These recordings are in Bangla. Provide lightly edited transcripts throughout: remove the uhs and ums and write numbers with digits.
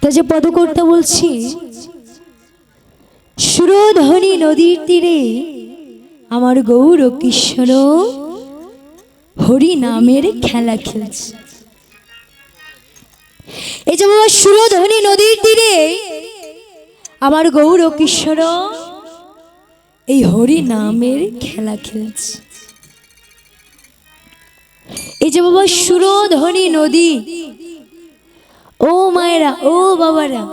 তা যে পদকর্তা বলছি, সুরধনী নদীর তীরে আমার গৌর কৃষ্ণ হরি নামের খেলা খেলছে। এই যে বাবা সুরধনী নদীর তীরে আমার গৌর কৃষ্ণ এই হরি নামের খেলা খেলছে। এই যে বাবা সুরধনী নদী, ও মায়েরা ও বাবারা,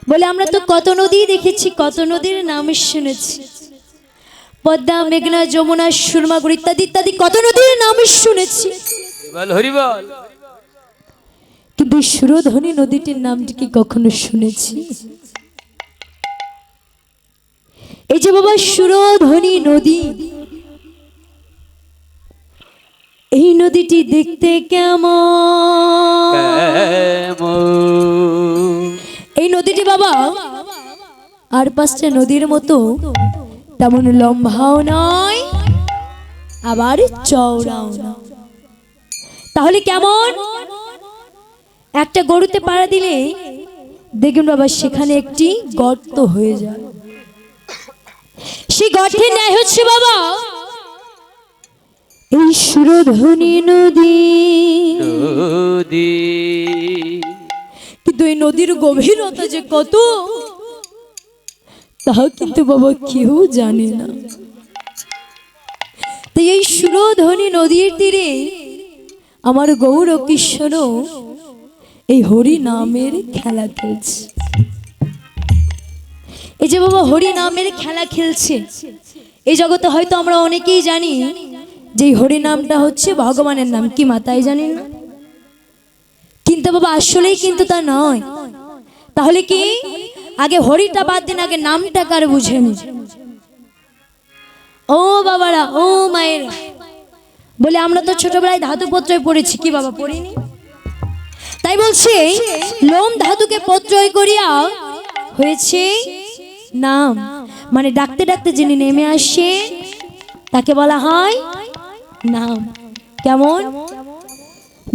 বলে আমরা তো কত নদী দেখেছি, কত নদীর নাম শুনেছি, পদ্মা, মেঘনা, যমুনা, সুরমাগুড়ি ইত্যাদি ইত্যাদি কত নদীর নাম শুনেছি, কিন্তু সুরধনী নদীটির নামটি কি কখনো শুনেছি? এই যে বাবা সুরধনী নদী, এই নদীটি দেখতে কেমন? এই নদীটি বাবা আর পাঁচটা নদীর মতো তেমন লম্বাও নয়, আবার চওড়াও না। তাহলে কেমন? একটা গরুতে পাড়া দিলে দেখুন বাবা সেখানে একটি গর্ত হয়ে যায়। সেই গর্তের ন্যায় হচ্ছে বাবা এই সুরধনী নদী। কিন্তু এই নদীর গভীরতা যে কত তাহা কিন্তু বাবা কেউ জানে না। তাই এই সুরধনী নদীর তীরে আমার গৌর কৃষ্ণ এই হরি নামের খেলা খেলছে। এই যে বাবা হরি নামের খেলা খেলছে, এই জগতে হয়তো আমরা অনেকেই জানি যে হরি নামটা হচ্ছে ভগবানের নাম, কি মাতাই জানি না, কিন্তু বাবা আসলেই কিন্তু তা নয়। তাহলে কি আগে হরিটা বাদ দিন, আগে নামটা কার বুঝেন? ও বাবারা ও মায়েরা, বলে আমরা তো ছোটবেলায় ধাতু পত্রয় পড়েছি, কি বাবা পড়িনি? তাই বলছে লোম ধাতুকে পত্রয় করিয়া হয়েছে নাম, মানে ডাকতে ডাকতে যিনি নেমে আসে তাকে বলা হয় নাম। কেমন?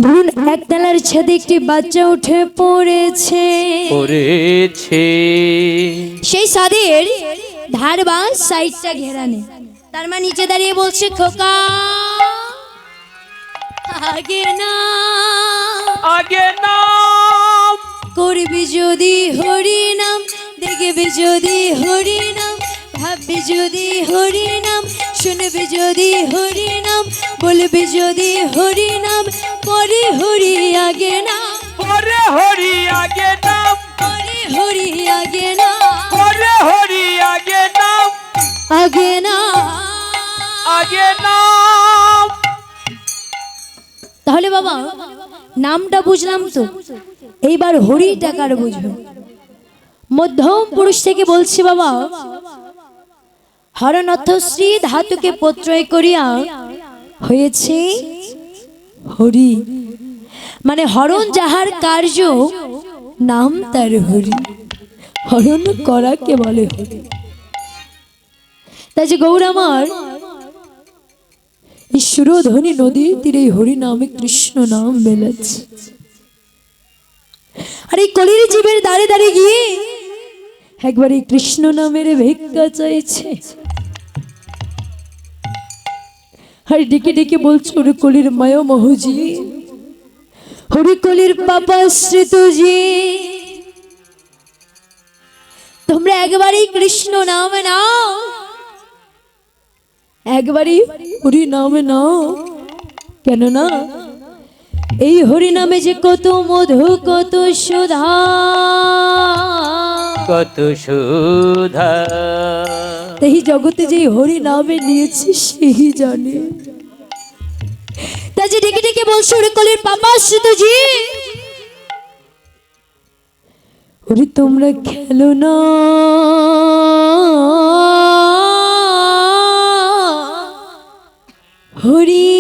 ধরুন একতলার ছাদে একটি বাচ্চা উঠে পড়েছে, সেই ছাদের ধার বা সাইডটা ঘেরানে, তার মা নিচে দাঁড়িয়ে বলছে খোকা আগে না আগে না করবি যদি হরি নাম, দেখবি যদি হরি নাম, ভাববি যদি হরি নাম, শুনবি যদি হরি নাম, বলবি যদি হরি নাম, পরে হরি আগে না, পরে হরি আগে নাম, পরে হরি আগে না, পরে হরি আগে নাম, আগে না আগে নাম। তাহলে বাবা নামটা বুঝলাম তো, এইবার হরি টাকার বুঝবো। মধ্যম পুরুষ থেকে বলছি বাবা হরণ অর্থ শ্রী ধাতুকে প্রত্যয় করিয়া হয়েছে হরি, মানে হরণ যাহার কার্য নাম তার হরি, হরণ করাকে বলে হরি। তাই যে গৌর আমার এই সুরধনী নদীর তীরে হরি নামে কৃষ্ণ নাম মেলাচ্ছে, আর এই কলির জীবের দাঁড়ে দাঁড়িয়ে গিয়ে একবার এই কৃষ্ণ নামের ভিক্ষা চাইছে, আর ডেকে ডেকে বলছো ওরে কলির মায়া মহুজি, হরি কলির পাপাশ্রিত জি, তোমরা একবারই কৃষ্ণ নাম নাও, একবারই হরি নাম নাও। কেন না এই হরি নামে যে কত মধু, কত সুধা, কত সুধা, এই জগতে যে হরি নামে নিয়েছে সেই জানে। তা যে ডেকে ডেকে বলছো ওরে কলির পাপাশ্রিত জি, ওরে তোমরা খেলো না হরি,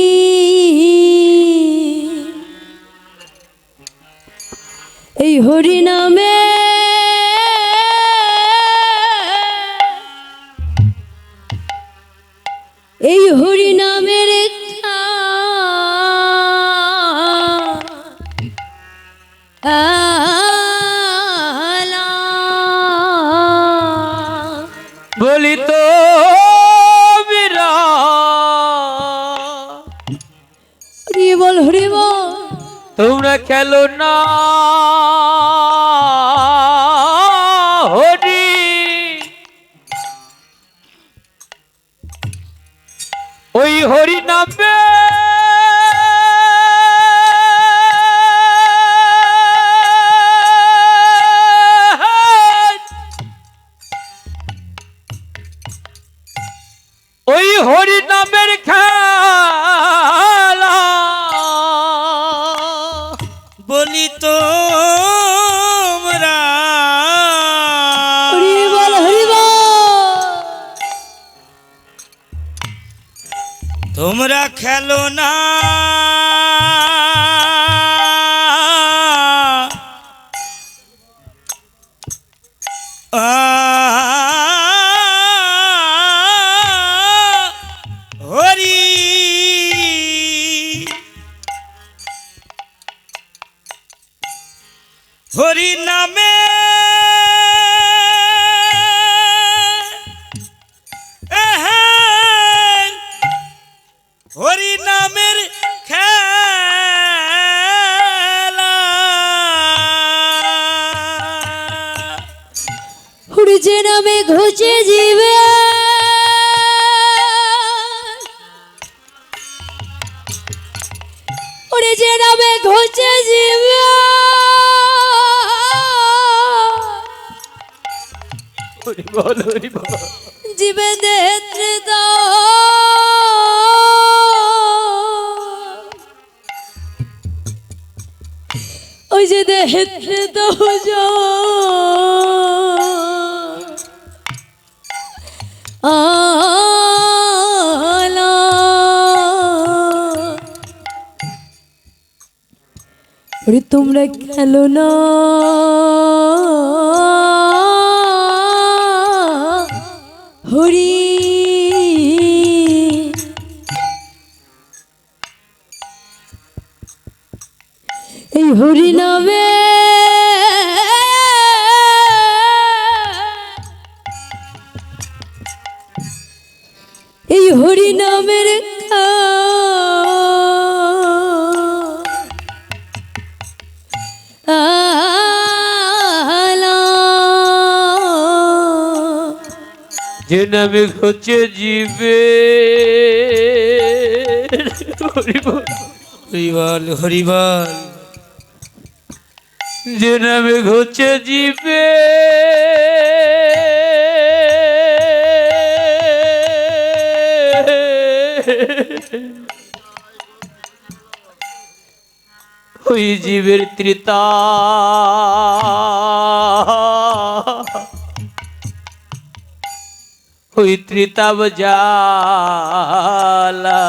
এই হরি নামে এই হরি নামের বলি তো বীরা হরি বল হরি বল। তোমরা খেলো না হরি, ওই হরি নামে ওই হরি নামের খেলা বলি তোমরা হরি বল হরি বল। তোমরা খেলো না হরি, হরি নামে হরি নামের খেলা হরি যে নামে ঘুচে জীবে, হরি যে নামে ঘুচে জীবে, হরি বল হরি বল। জীবে দেত্রিত ওই যে দেত্রিত আলা ওরে তোমরা খেলো না হরি, এই হরি নামে এই হরি নামের খেলা। যে নামে ঘুচে জীবে হরি বল হরিবল হরিবল। যে নামে ঘুচে জীবে ওই জীবের ত্রিতা ওই ত্রিতাব জালা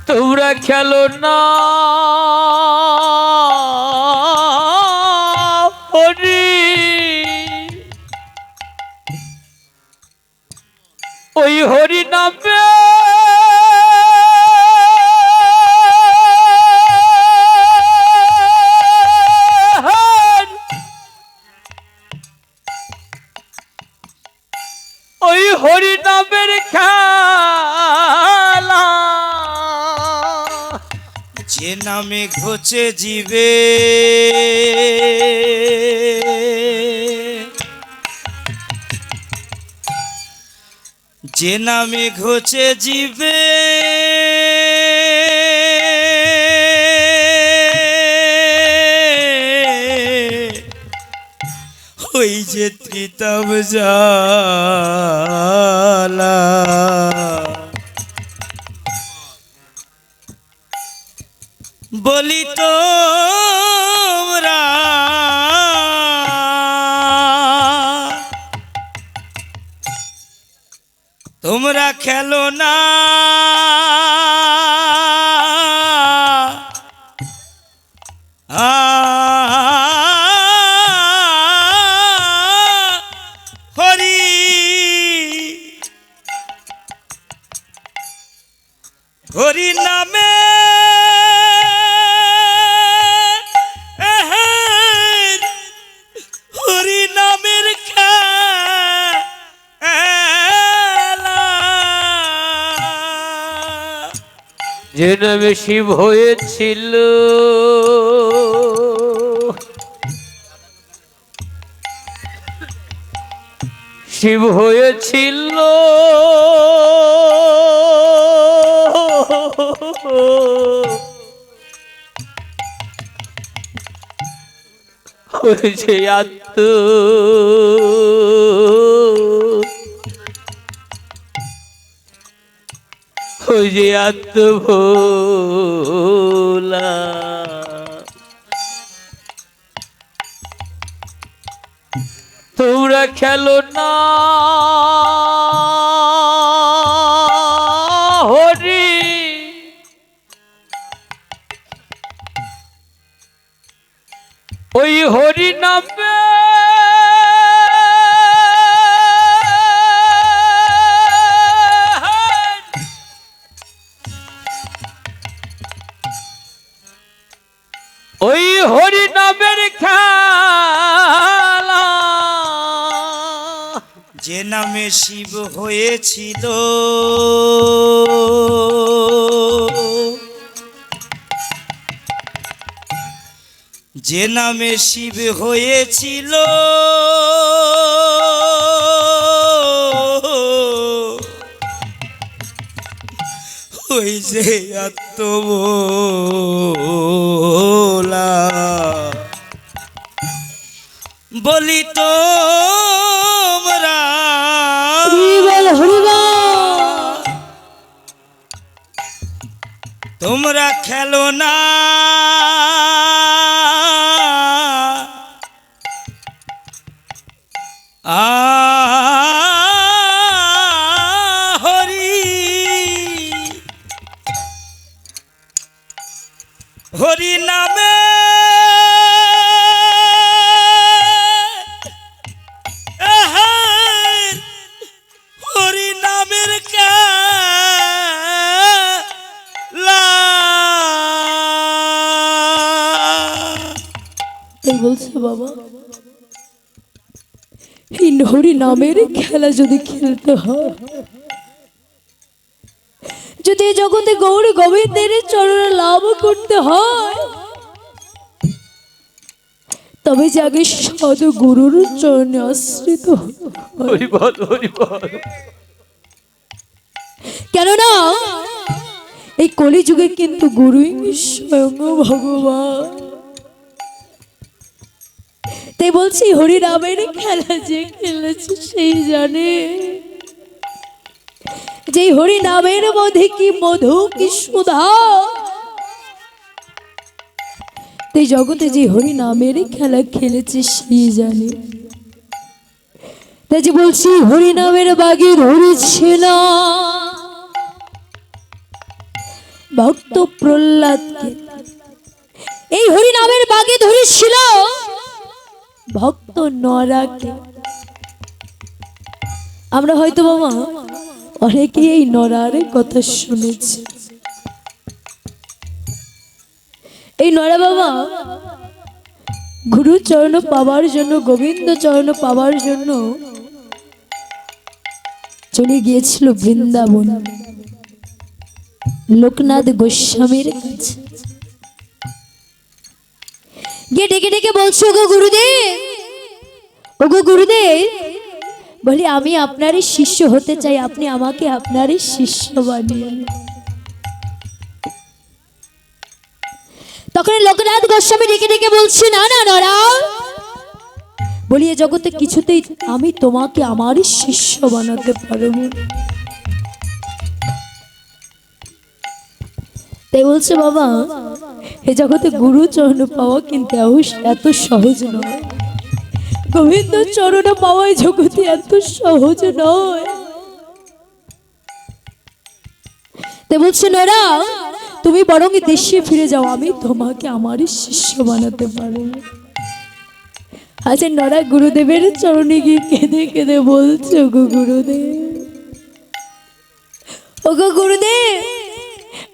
তোমরা খেলো না হরি, ওই হরি নামে ওই হরি নামের খেলা যে নামে ঘোচে জীবে যে নামে ঘোচে জীবে ওই যে ত্রিতব জ্বালা বলি তোমরা তোমরা খেলো না হরি, হরি নামে যে নামে শিব হয়েছিল শিব হয়েছিল হয়েছে আত্ম ওই যে আত্মভোলা তোমরা খেলো না হরি ওই হরি নামে ওই হরি নামের খেলা যে নামে শিব হয়েছিল যে নামে শিব হয়েছিল ওই যে আত্মভোলা বলি তোমরা হরিবল হরিবল। তোমরা খেলো না হরি হরি নামে হরি নামের খেলা এই বলছে বাবা, এই হরি নামের খেলা যদি খেলতে হয়, যদি এই জগতে গৌর গোবিন্দের চরণে লাভ করতে হয়, তবে যে আগে সাধু গুরুর চরণে আশ্রিত হতে হয়। হরি বল হরি বল। কেননা এই কলিযুগে কিন্তু গুরুই স্বয়ং ভগবান। তাই বলছি হরি নামের খেলা যে খেলেছে সেই জানে, যে হরি নামের মধ্যে কি মধু কি সুধা। তাই জগতে যে হরি নামের খেলা খেলেছে সেই জানে। তাই যে বলছি হরি নামের বাগে ধরেছিল ভক্ত প্রহ্লাদকে, এই হরি নামের বাগে ধরেছিল ভক্ত নরাকে। আমরা হয়তো বাবা অনেকে এই নরার কথা শুনেছি। এই নরা বাবা গুরু চরণ পাওয়ার জন্য, গোবিন্দ চরণ পাওয়ার জন্য চলে গিয়েছিল বৃন্দাবন লোকনাথ গোস্বামীর কাছে। গিয়ে ডেকে ডেকে বলছো, ওগো গুরুদেব, ওগো গুরুদেব, বলি আমি আপনারই শিষ্য হতে চাই, আপনি আমাকে আপনারই শিষ্য বানিয়ে। তখন লোকনাথ গোস্বামী ডেকে ডেকে বলছে, না না নরা, বলি এ জগতে কিছুতেই আমি তোমাকে আমারই শিষ্য বানাতে পারবো। তাই বলছে বাবা, এ জগতে গুরু চরণ পাওয়া কিন্তু এত সহজ নয়, গোবিন্দ চরণ পাওয়া এই জগতে এত সহজ নয়। তাই বলছে নরা, তুমি বরং দেশে ফিরে যাও, আমি তোমাকে আমারই শিষ্য বানাতে পারবো। আচ্ছা নরা গুরুদেবের চরণে গিয়ে কেঁদে কেঁদে বলছে, ওগো গুরুদেব, ওগো গুরুদেব,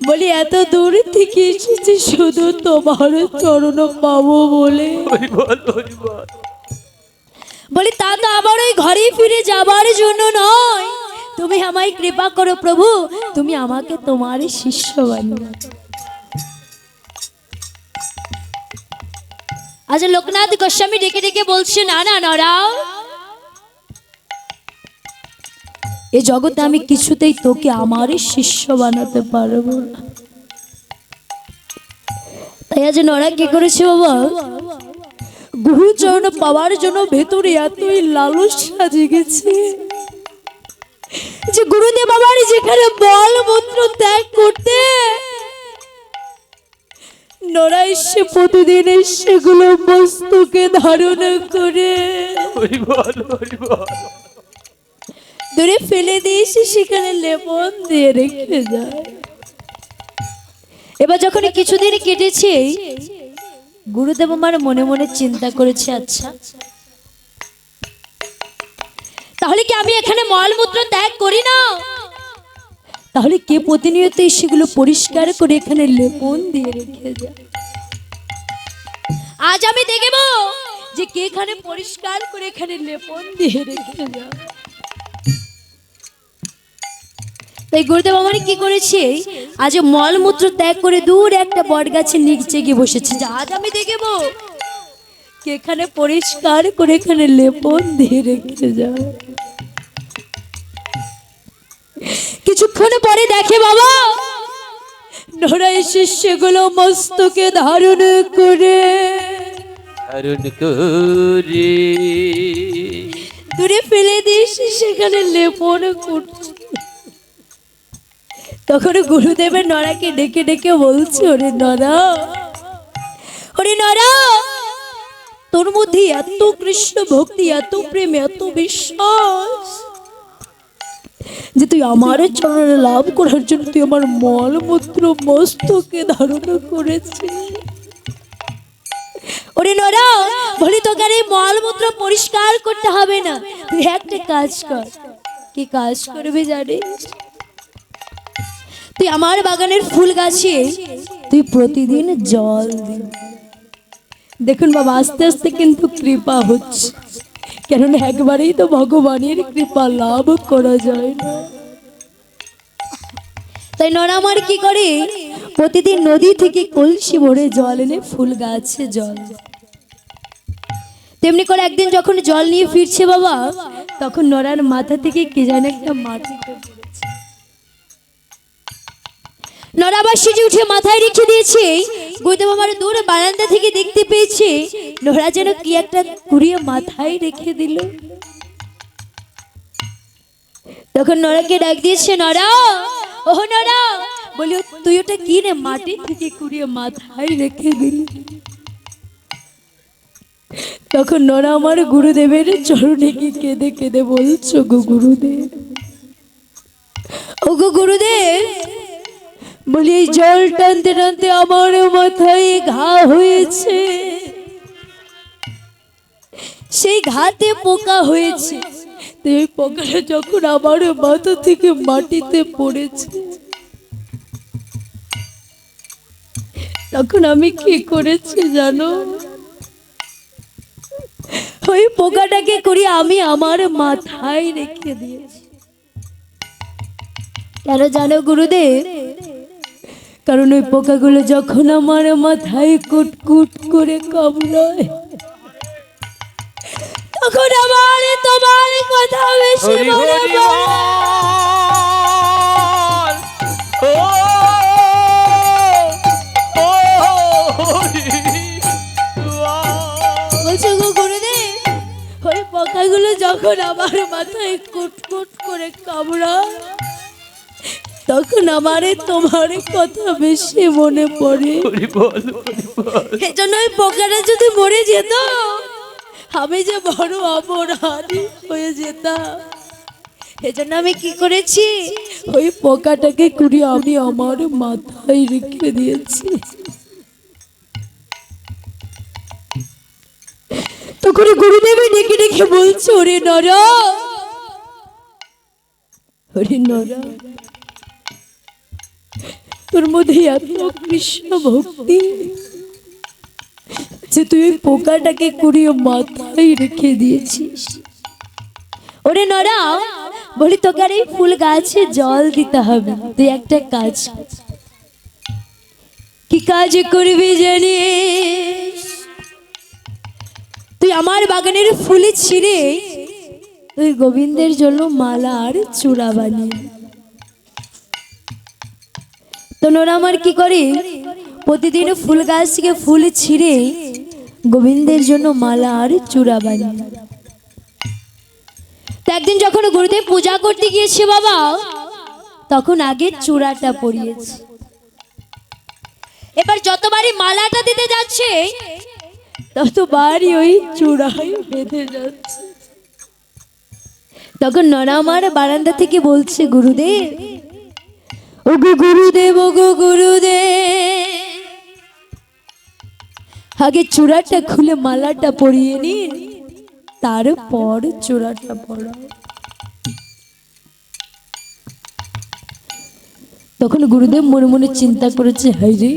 বলি এত দূর থেকে এসেছি শুধু তোমার চরণ পাবো বলে। হরি বল হরি বল। বলি তা তো আবার ওই ঘরে ফিরে যাবার জন্য নয়, তুমি আমায় কৃপা করো প্রভু, তুমি আমাকে তোমার শিষ্য বানিয়ে। আজ লোকনাথ গোস্বামী ডেকে ডেকে বলছে, না না নরাও, এ জগতে আমি কিছুতেই তোকে আমার শিষ্য বানাতে পারবো না। তাই আজ নরা কি করেছে বাবা, গুরুচরণ পাওয়ার জন্য ভেতরে এতই লালসা জেগেছে যে গুরুদেব আমার যেখানে বল মন্ত্র ত্যাগ করতে, নরা এসে প্রতিদিন সেগুলো মস্তকে ধারণ করে হরি বল হরি বল। দূরে ফেলে দিয়ে এসে সেখানে লেপন দিয়ে রেখে যায়। এবার যখন কিছুদিন কেটেছে, গুরুদেব আমার মনে মনে চিন্তা করেছে, আচ্ছা তাহলে কি আমি এখানে মলমূত্র ত্যাগ করি না, তাহলে কে প্রতিনিয়ত সেগুলো পরিষ্কার করে এখানে লেপন দিয়ে রেখে যায়। আজ আমি দেখব যে কে এখানে পরিষ্কার করে এখানে লেপন দিয়ে রেখে যায়। তাই গুরুদেব আমার কি করেছে, আজ মলমূত্র ত্যাগ করে দূর একটা বট গাছের নিচে গিয়ে বসেছে, যে আজ আমি দেখব কে এখানে পরিষ্কার করে এখানে লেপন দিয়ে রেখে যায়। কিছুক্ষণ পরে দেখে বাবা, নরা এসে সেগুলো মস্তকে ধারণ করে দূরে ফেলে দিয়ে সেখানে লেপন করছে। তখন গুরুদেবের নরাকে ডেকে ডেকে বলছে, ওরে নরা, ওরে নরা, তোর মধ্যে এত কৃষ্ণ ভক্তি, এত প্রেম, এত বিশ্বাস যে তুই আমার চরণে লাভ করার জন্য তুই আমার মলমূত্র মস্তকে ধারণ করেছিস। ওরে নরা, বলি তোকে আর এই মলমূত্র পরিষ্কার করতে হবে না, তুই একটা কাজ কর। কি কাজ করবে জানিস? তুই আমার বাগানের ফুল গাছে তুই প্রতিদিন জল দিবি। দেখুন বাবা, আস্তে আস্তে কিন্তু কৃপা হচ্ছে, কেননা একবারেই তো ভগবানের কৃপা লাভ করা যায় না। তাই নরা আমার কি করে, প্রতিদিন নদী থেকে কলসি ভরে জল এনে ফুল গাছে জল। তেমনি করে একদিন যখন জল নিয়ে ফিরছে বাবা, তখন নরার মাথা থেকে কে জানে একটা মাটিতে পড়েছে। নরা আবার সেজে উঠে মাথায় রেখে দিয়েছে। গুরুদেব আমার দূরে বারান্দা থেকে দেখতে পেয়েছে নরা যেন কি একটা কুড়িয়ে মাথায় রেখে দিল। তখন নরাকে ডাক দিয়েছে, নরা, ও নরা, বলি তুই ওটা কি রে মাটি থেকে কুড়িয়ে মাথায় রেখে দিলি? তখন নরা আমার গুরুদেবের চরণে কি কেঁদে কেঁদে বলছো, গো গুরুদেব, ও গো গুরুদেব, বলি এই জল টানতে টানতে আমার মাথায় ঘা হয়েছে, সেই ঘাতে পোকা হয়েছে। তো এই পোকাটা যখন আমার মাথা থেকে মাটিতে পড়েছে, তখন আমি কি করেছি জানো? ওই পোকাটাকে করি আমি আমার মাথায় রেখে দিয়েছি। কেন জানো গুরুদেব? কারণ ওই পোকাগুলো যখন আমার মাথায় কুটকুট করে কামড়ায়, তখন আমার তোমার কথা বেশি মনে পড়ে। বলছো গো গুরুদেব, ওই পোকাগুলো যখন আমার মাথায় কুটকুট করে কামড়ায়, তখন আমারে তোমার কথা বেশি মনে পড়ে। এজন্য ওই পোকাটা যদি মরে যেত, আমি যে বড় অপরাধী হয়ে যেতাম। এজন্য আমি কি করেছি, ওই পোকাটাকে কুড়ি আমি আমার মাথায় রেখে দিয়েছি। তখন গুরুদেবী ডেকে ডেকে বলছে, ওরে নরা, ওরে নরা, তোর মধ্যে এত কৃষ্ণ ভক্তি যে তুই ওই পোকাটাকে কুড়িয়ে মাথায় রেখে দিয়েছিস। ওরে নরা, বলি তোকে আর এই ফুল গাছে জল দিতে হবে, তুই একটা কাজ কর। কি কাজ করবি জানিস? তুই আমার বাগানের ফুল ছিঁড়ে তুই গোবিন্দের জন্য মালা আর চূড়া বানিয়ে। তো নোরা আমার কি করে, প্রতিদিন ফুল গাছ থেকে ফুল ছিঁড়ে গোবিন্দের জন্য মালা আর চূড়া বানিয়ে। তো একদিন যখন গুরুদেব পূজা করতে গিয়েছে বাবা, তখন আগে চূড়াটা পরিয়েছে। এবার যতবারই মালাটা দিতে যাচ্ছে ততবারই ওই চূড়াই বেঁধে যাচ্ছে। তখন নরা আমার বারান্দা থেকে বলছে, গুরুদেব, ও গো গুরুদেব, ও গো গুরুদেব, আগে চূড়াটা খুলে মালাটা পরিয়ে নিন, তারপর চূড়াটা পরাও। তখন গুরুদেব মনে মনে চিন্তা করেছে, হাই রে,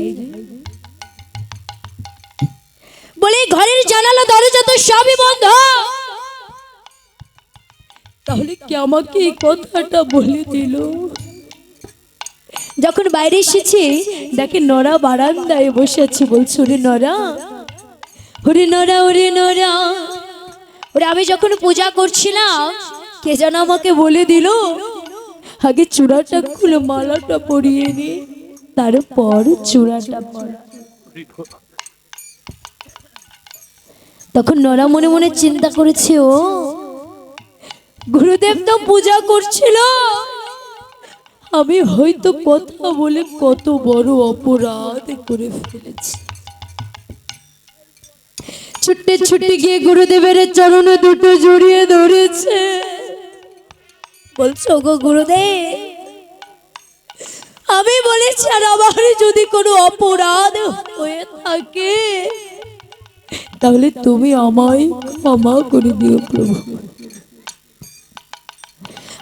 বলে ঘরের জানালা দরজা তো সবই বন্ধ, তাহলে কি আমাকে এই কথাটা বলে দিল? যখন বাইরে এসেছি দেখে নরা বারান্দায় বসে আছে। বলছে, ওরে নরা, ওরে নরা, ওরে নরা, ওরে আমি যখন পূজা করছিলাম কে যেন আমাকে বলে দিল আগে চূড়াটা খুলে মালাটা পরিয়ে নি, তারপর চূড়াটা পরা। তখন নরা মনে মনে চিন্তা করেছে, ও গুরুদেব তো পূজা করছিল, আমি হয়তো কথা বলে কত বড় অপরাধ করে ফেলেছি। ছুটে ছুটে গিয়ে গুরুদেবের চরণে দুটো জড়িয়ে ধরেছে। বলছো, গো গুরুদেব, আমি বলেছি আর আমার যদি কোনো অপরাধ হয়ে থাকে তাহলে তুমি আমায় ক্ষমা করে দিও প্রভু।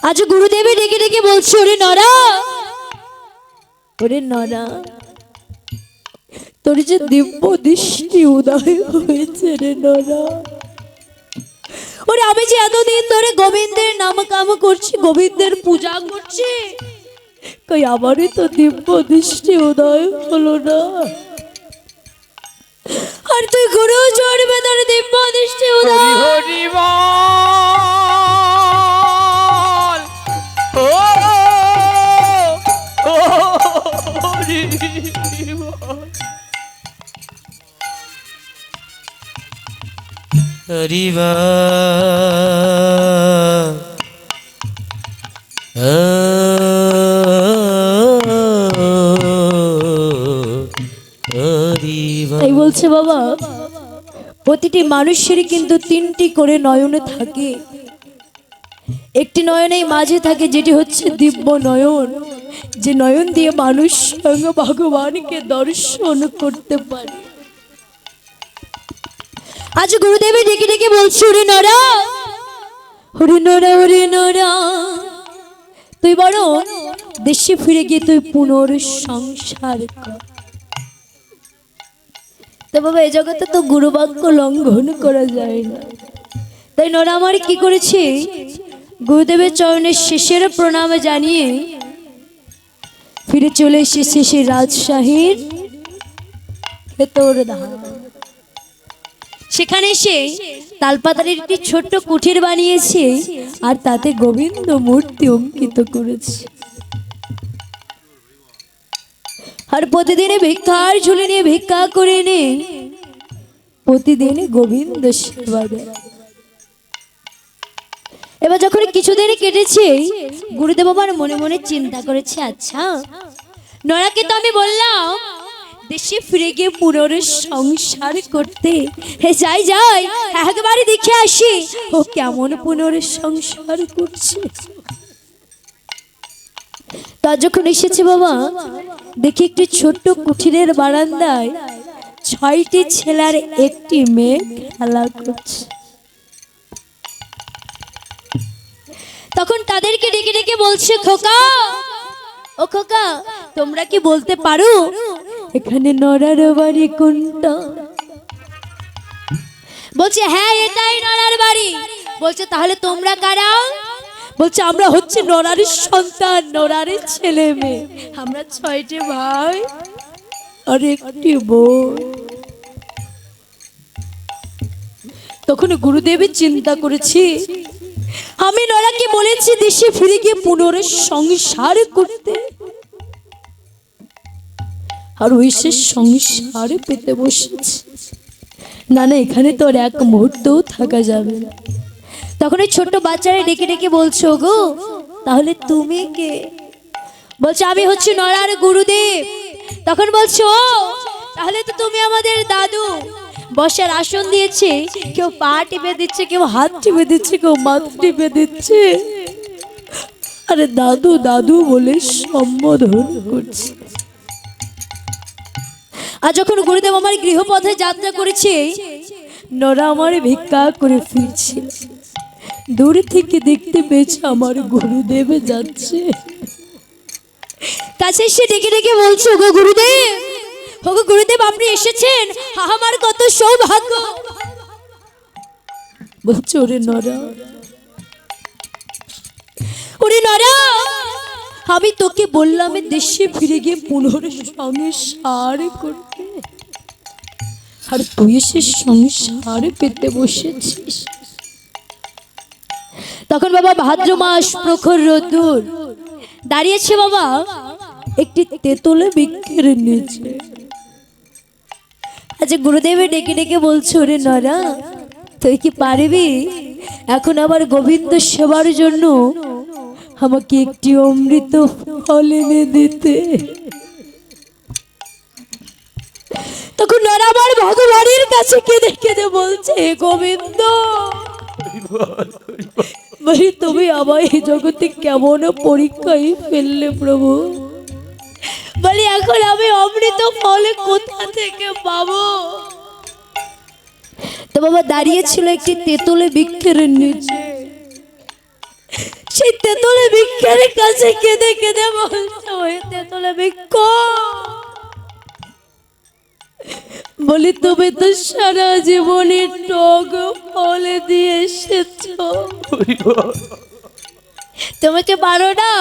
আজ গুরুদেবের ডেকে ডেকে বলছে, ওরে নরা, ওরে নরা, তোর যে দিব্য দৃষ্টি উদয় হয়েছে রে নরা। ওরে আমি যে এতদিন ধরে গোবিন্দের নাম কাম করছি, গোবিন্দের পূজা করছি, কই আমারই তো দিব্য দৃষ্টি উদয় হলো না, আর তুই গুরু চড়বে তোর দিব্য দৃষ্টি উদয়। হরি বল, ও হরি বল। হরিবা তাই বলছে বাবা, প্রতিটি মানুষেরই কিন্তু তিনটি করে নয়নে থাকে। একটি নয়নের মাঝে থাকে যেটি হচ্ছে দিব্য নয়ন, যে নয়ন দিয়ে মানুষ স্বয়ং ভগবানকে দর্শন করতে পারে। আজ গুরুদেবের ডেকে ডেকে বলছে, ওরে নরা, ওরে নরা, ওরে নরা, তুই বড় দেশে ফিরে গিয়ে তুই পুনর্সংসার কর। তো বাবা, এই জগতে তো গুরুবাক্য লঙ্ঘন করা যায় না। তাই নরা আমার কি করেছে, গুরুদেবের চরণের শেষের প্রণাম জানিয়ে ফিরে চলে এসেছে সেই রাজশাহীর ভেতর ধাম। সেখানে এসে তালপাতার একটি ছোট্ট কুঠির বানিয়েছে আর তাতে গোবিন্দ মূর্তি অঙ্কিত করেছে। আর প্রতিদিনে ভিক্ষার ঝুলি নিয়ে ভিক্ষা করে নে, প্রতিদিন গোবিন্দ সেবা দেয়। এবার যখন কিছুদিন কেটেছে, গুরুদেব আমার মনে মনে চিন্তা করেছে, আচ্ছা নরাকে তো আমি বললাম দেশে ফিরে গিয়ে পুনর্সংসার করতে, যাই যাই একবারই দেখে আসি ও কেমন পুনর্সংসার করছে। তা যখন এসেছে বাবা, দেখি একটি ছোট্ট কুঠিরের বারান্দায় 6টি ছেলের একটি মেয়ে খেলা করছে। তখন তাদেরকে ডেকে ডেকে বলছে, খোকা, ও খোকা, তোমরা কি বলতে পারো এখানে নরার বাড়ি কোনটা? বলছে, হ্যাঁ এটাই নরার বাড়ি। বলছে, তাহলে তোমরা কারা? বলছে আমরা হচ্ছে নরারের সন্তান, নরারের ছেলে মেয়ে, আমরা 6টি ভাই আর একটি বোন। তখন গুরুদেবের চিন্তা করেছি, আমি নরাকে বলেছি দেশে ফিরে গিয়ে পুনরায় সংসার করতে, আর ওই সে সংসার পেতে বসেছে। না না, এখানে তো আর এক মুহূর্তও থাকা যাবে না। তখন ওই ছোট্ট বাচ্চারা ডেকে ডেকে বলছো, গো তাহলে তুমি কে? বলছে আমি হচ্ছে নরার গুরুদেব। তখন বলছো, ও তাহলে তো তুমি আমাদের দাদু। বসার আসন দিয়েছে, কেউ পা টিপে দিচ্ছে, কেউ হাত টিপে দিচ্ছে, কেউ মাথা টিপে দিচ্ছে, আরে দাদু দাদু বলে সম্বোধন করছে। আর যখন গুরুদেব আমার গৃহপথে যাত্রা করেছে, নরা আমার ভিক্ষা করে ফিরছে, দূর থেকে দেখতে পেয়েছে আমার গুরুদেব যাচ্ছে। কাছে এসে ডেকে ডেকে বলছো, গো গুরুদেব, ও গো গুরুদেব, আপনি এসেছেন, আমার কত সৌভাগ্য। বলছো, ওরে নরা, ওরে নরা, আমি তোকে বললাম দেশে ফিরে গিয়ে পুনরায় সংসার করতে, আর তুই এসে সংসার পেতে বসেছিস। তখন বাবা ভাদ্র মাস, প্রখর রোদ্দুর, দাঁড়িয়েছে বাবা একটি তেঁতুলে বৃক্ষের নিচে। আচ্ছা, গুরুদেবে ডেকে ডেকে বলছো, রে নরা, তুই কি পারবি এখন আবার গোবিন্দ সেবার জন্য আমাকে একটি অমৃত ফল এনে দিতে? তখন নরা আমার ভগবানের কাছে কেঁদে কেঁদে বলছে, গোবিন্দ, বলি তুমি আমার এই জগতে কেমন পরীক্ষায় ফেললে প্রভু, বলি এখন আমি অমৃত ফল কোথা থেকে পাবো? তো বাবা দাঁড়িয়েছিল একটি তেঁতুলে বৃক্ষের নিচে, সেই তেঁতুলে বৃক্ষের কাছে কেঁদে কেঁদে বলছে, ওই তেঁতুলে বৃক্ষ, বলি তুমি তো সারা জীবনে টক ফল দিয়ে এসেছ, তোমাকে পারো না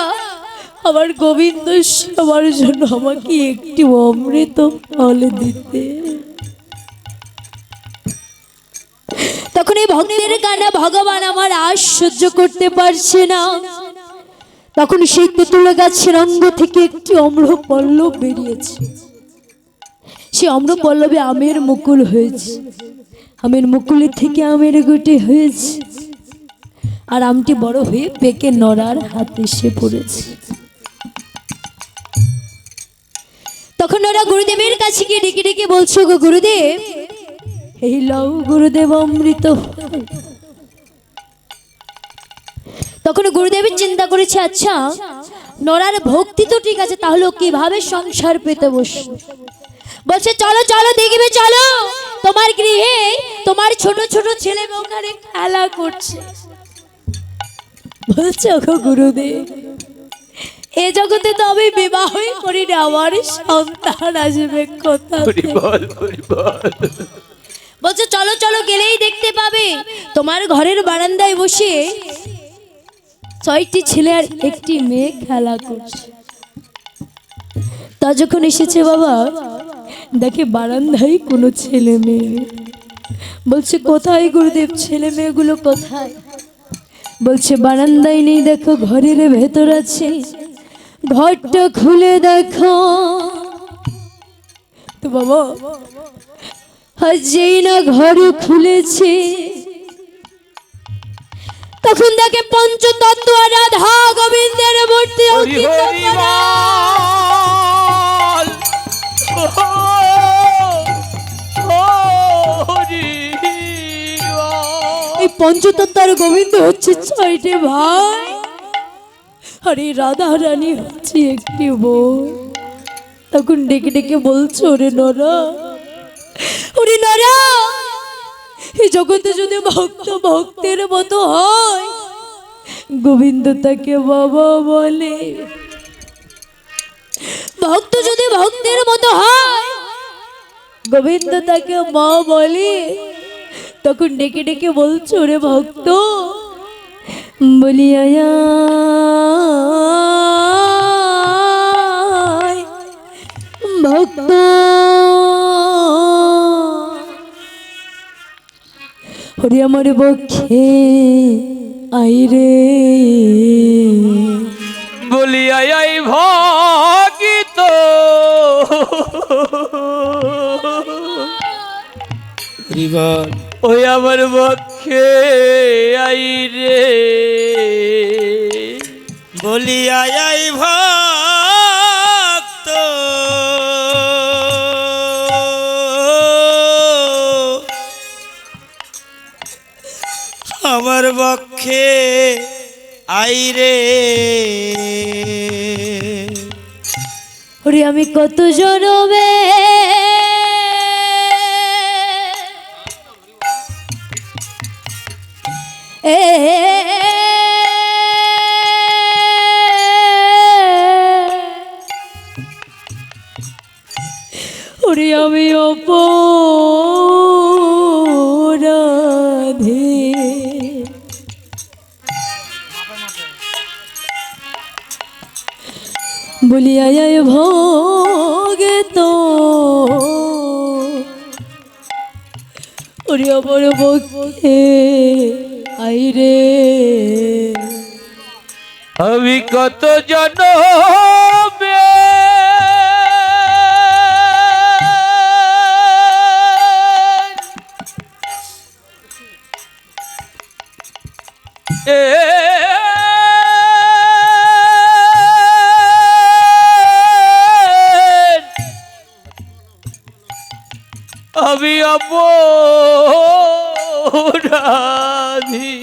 আমার গোবিন্দ সবার জন্য আমাকে একটি অমৃত ফল দিতে? তখন এই ভক্তের কান্না ভগবান আমার আজ সহ্য করতে পারছে না। তখন সেই তেঁতুল গাছের অঙ্গ থেকে একটি অম্রপল্লব বেরিয়েছে। সে অম্রপল্লবে আমের মুকুল হয়েছে, আমের মুকুলের থেকে আমের গুটি হয়েছে, আর আমটি বড় হয়ে পেকে নরার হাতে এসে পড়েছে। তখন ওরা গুরুদেবের কাছে গিয়ে ডেকে ডেকে বলছো, গো গুরুদেব, এই লও গুরুদেব অমৃত। তখন গুরুদেবের চিন্তা করেছে, আচ্ছা নরার ভক্তি তো ঠিক আছে, তাহলে কিভাবে সংসার পেতে বসে? বলছে, চলো চলো দেখবে, চলো তোমার গৃহে তোমার ছোট ছোট ছেলে ওখানে খেলা করছে। বলছে, গো গুরুদেব, এ জগতে তো আমি বিবাহই করি না, আমার সন্তান আসবে কোথা থেকে? বলছে, চলো চলো গেলেই দেখতে পাবে তোমার ঘরের বারান্দায় বসে 6টি ছেলে আর একটি মেয়ে খেলা করছে। তা যখন এসেছে বাবা, দেখে বারান্দায় কোনো ছেলে মেয়ে। বলছে, কোথায় গুরুদেব ছেলে মেয়েগুলো কোথায়? বলছে, বারান্দায় নেই, দেখো ঘরের ভেতর আছে, ঘরটা খুলে দেখো। তো বাবা আর যেই না ঘর খুলেছে, তখন দেখে পঞ্চতত্ত্ব রাধা গোবিন্দের মূর্তি অঙ্কিত করা। এই পঞ্চতত্ত্ব আর গোবিন্দ হচ্ছে 6টে ভাই, আর এই রাধা রানী হচ্ছে একটি বোন। তখন ডেকে ডেকে বলছো, ওরে নরা, ওরে নরা, এই জগতে যদি ভক্ত ভক্তের মতো হয়, গোবিন্দ তাকে বাবা বলে। ভক্ত যদি ভক্তের মতো হয়, গোবিন্দ তাকে মা বলে। তখন ডেকে ডেকে বলছো, রে ভক্ত, বলি আয় ভক্ত হরি আমার বক্ষে আইরে বলিয়াই আই ভগিত হরিবল ওই আমার বক্ষে আই রে বলিয়া আই ভক্ত আমার বক্ষে আইরে ওরে আমি কত জনমে ওরে আমি অপরাধী বলিয়া যায় ভোগে তো ওরে অপর বক্ষে আইরে আমি কত জনমে আমি অপরাধী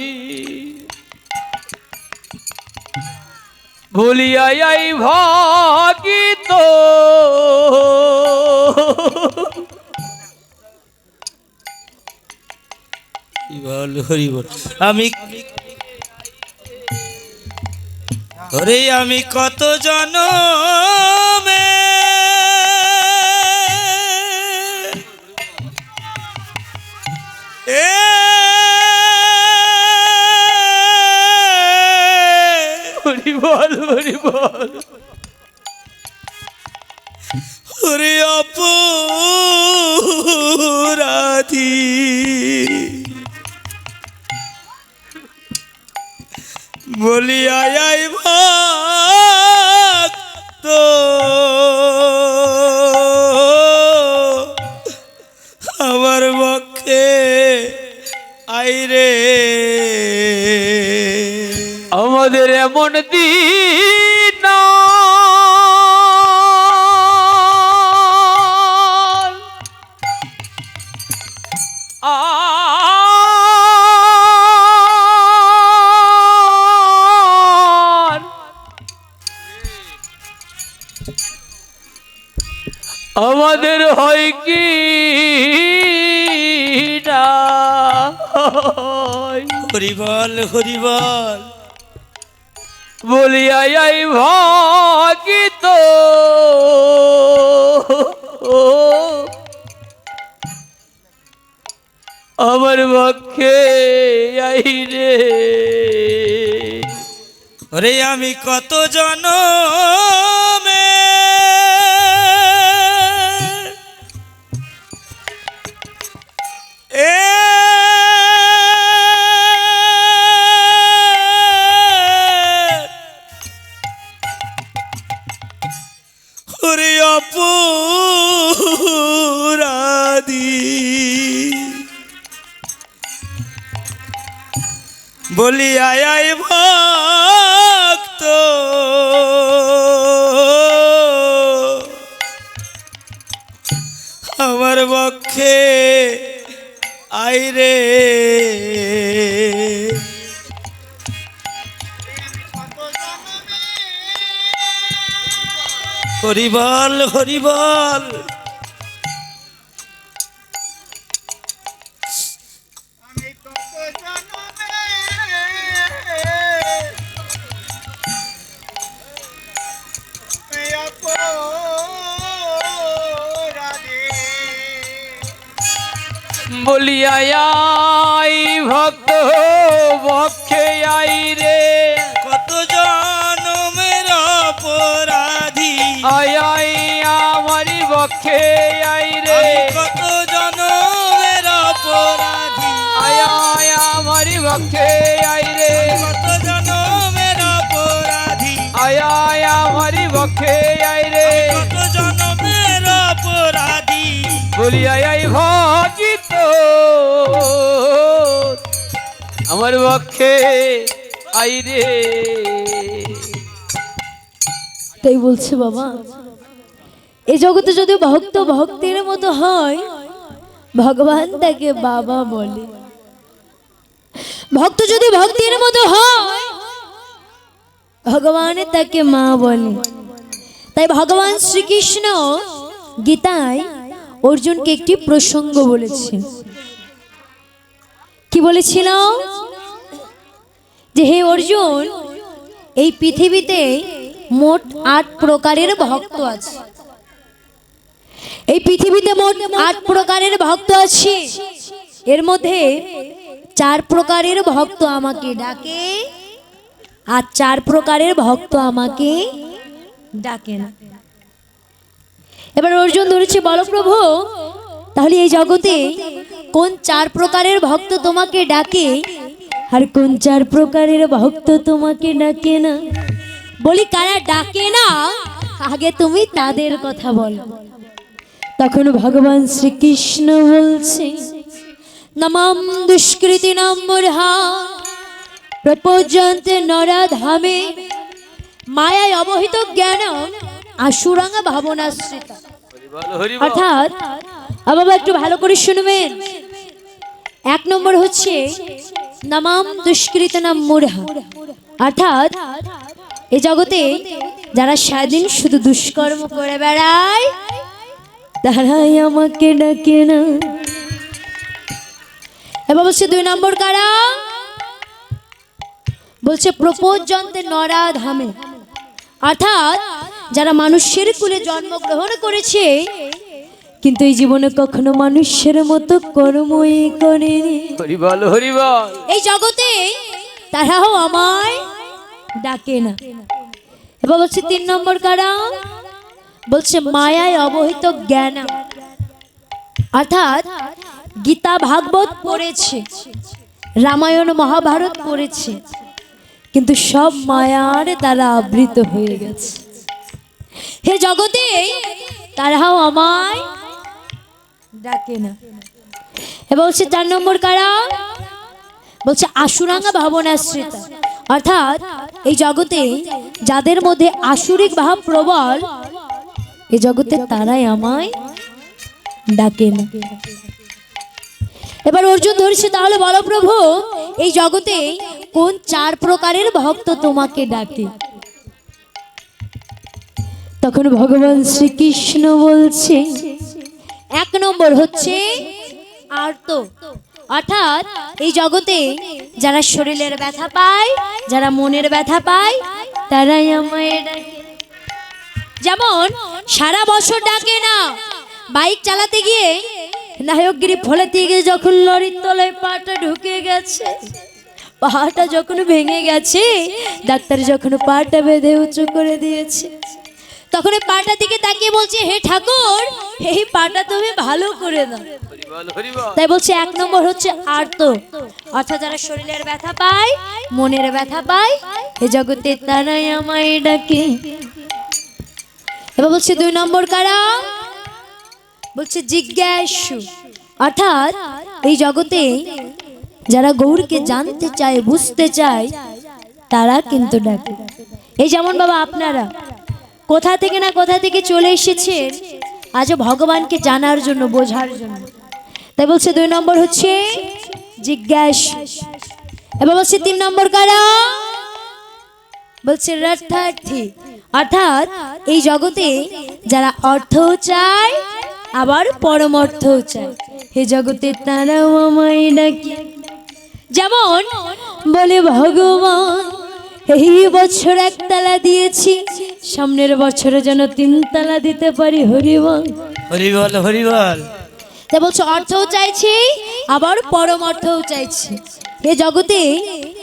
ভুলিয়াই আই ভাগিত হরিবল আমি ওরে আমি কত জনমে হরিবল হরিবল ওরে অপরাধী বলিয়া আই ভক্ত আমার বক্ষে আইরে আমাদের এমন দিন আমাদের হয় কি না হরিবল হরিবল বলিয়াই আই ভাগিত আমার পক্ষে আই রে ওরে আমি কত জনমে ওরে অপরাধী বলিয়া আই ভক্ত আমার বক্ষে আইরে হরিবল হরিবল বলিয়া আই ভক্ত বক্ষে আই রে পক্ষে আই রে আমি কত জনমের অপরাধী আয় আয় আমারি পক্ষে আই রে কত জনমের অপরাধী আয় আয় আমারি পক্ষে আই রে কত জনমের অপরাধী বলি আয় আয় ভগিত আমার পক্ষে আই রে। তাই বলছে বাবা, এই জগতে যদি ভক্ত ভক্তের মতো হয়, ভগবান তাকে বাবা বলে। ভক্ত যদি ভক্তির মতো হয়, ভগবান তাকে মা বলে। তাই ভগবান শ্রীকৃষ্ণ গীতায় অর্জুনকে একটি প্রসঙ্গ বলেছেন। কি বলেছিল? যে হে অর্জুন, এই পৃথিবীতে মোট 8 প্রকারের ভক্ত আছে। এই পৃথিবীতে মোট 8 প্রকারের ভক্ত আছে। এর মধ্যে 4 প্রকারের ভক্ত আমাকে ডাকে, আর 4 প্রকারের ভক্ত আমাকে ডাকে না। এবার অর্জুন ধরেছে, বলো প্রভু, তাহলে এই জগতে কোন 4 প্রকারের ভক্ত তোমাকে ডাকে আর কোন 4 প্রকারের ভক্ত তোমাকে ডাকে না? বলি কারা ডাকে না আগে তুমি তাদের কথা বলো। তখন ভগবান শ্রীকৃষ্ণ বলছে, নমাম দুষ্কৃতি নাম মূঢ়া প্রপজ্যন্তে নরাধামে মায়ায় অবহিত জ্ঞান আশুরাঙ্গা ভাবনাশ্রিতা। অর্থাৎ বাবা একটু ভালো করে শুনবেন। 1 নম্বর হচ্ছে নমাম দুষ্কৃতি নাম মূঢ়া, অর্থাৎ এই জগতে যারা সারাদিন শুধু দুষ্কর্ম করে বেড়ায় তারাই আমাকে ডাকে না। এবার বলছে 2 নম্বর কারা? বলছে প্রপজ্যন্তে নরাধামে, অর্থাৎ যারা মানুষের কুলে জন্মগ্রহণ করেছে কিন্তু এই জীবনে কখনো মানুষের মতো কর্মই করেনি। হরি বল হরি বল। এই জগতে তারাও আমায় ডাকে না। এবার বলছে 3 নম্বর কারা? বলছে মায়ায় অবহিত জ্ঞান, অর্থাৎ গীতা ভাগবত পড়েছে, রামায়ণ মহাভারত পড়েছে, কিন্তু সব মায়ার দ্বারা আবৃত হয়ে গেছে। হে জগতে তারাও আমায় ডাকে না। এবার বলছে 4 নম্বর কারা? বলছে আশুরাঙ্গা ভাবনাশ্রিতা, অর্থাৎ এই জগতে যাদের মধ্যে আসুরিক ভাব প্রবল, এই জগতে তারাই আমায় ডাকে না। এবার অর্জুন ধরেছে, তাহলে বলো প্রভু, এই জগতে কোন 4 প্রকারের ভক্ত তোমাকে ডাকে? তখন ভগবান শ্রীকৃষ্ণ বলছে, 1 নম্বর হচ্ছে আর্ত, অর্থাৎ এই জগতে যারা শরীরের ব্যথা পায়, যারা মনের ব্যথা পায়, তারাই আমায় ডাকে। যেমন সারা বছর ডাকে না, বাইক চালাতে গিয়ে নায়কগিরি ফলাতে গিয়ে যখন লরির তলায় পাটা ঢুকে গেছে, পাটা যখন ভেঙে গেছে, ডাক্তার যখন পাটা বেঁধে উঁচু করে দিয়েছে, তখন এই পাটা দিকে তাকিয়ে বলছে, হে ঠাকুর, এই পাটা তুমি ভালো করে দাও। তাই বলছে 1 নম্বর হচ্ছে আর্ত, অর্থাৎ যারা শরীরের ব্যথা পায়, মনের ব্যথা পায়, এই জগতে তারাই আমায় ডাকে। এবার বলছে 2 নম্বর কারা? বলছে জিজ্ঞাসু, অর্থাৎ এই জগতে যারা গৌরকে জানতে চায়, বুঝতে চায়, তারা কিন্তু ডাকে। এই যেমন বাবা আপনারা কোথা থেকে না কোথা থেকে চলে এসেছেন আজ ভগবানকে জানার জন্য, বোঝার জন্য। তাই বলছে 2 নম্বর হচ্ছে জিজ্ঞাসু। এবার বলছে 3 নম্বর কারা? বলছে রথার্থী, অর্থাৎ এই জগতে যারা অর্থ চায় আবার পরমার্থও চায়, হে জগতে তারাও আমায় ডাকে। যেমন বলে ভগবান, এই বছর 1 তালা দিয়েছি, সামনের বছরে যেন 3 তালা দিতে পারি। হরিবল হরিবল হরিবল। তাই বলছে অর্থও চাইছি আবার পরমার্থও চাইছি, হে জগতে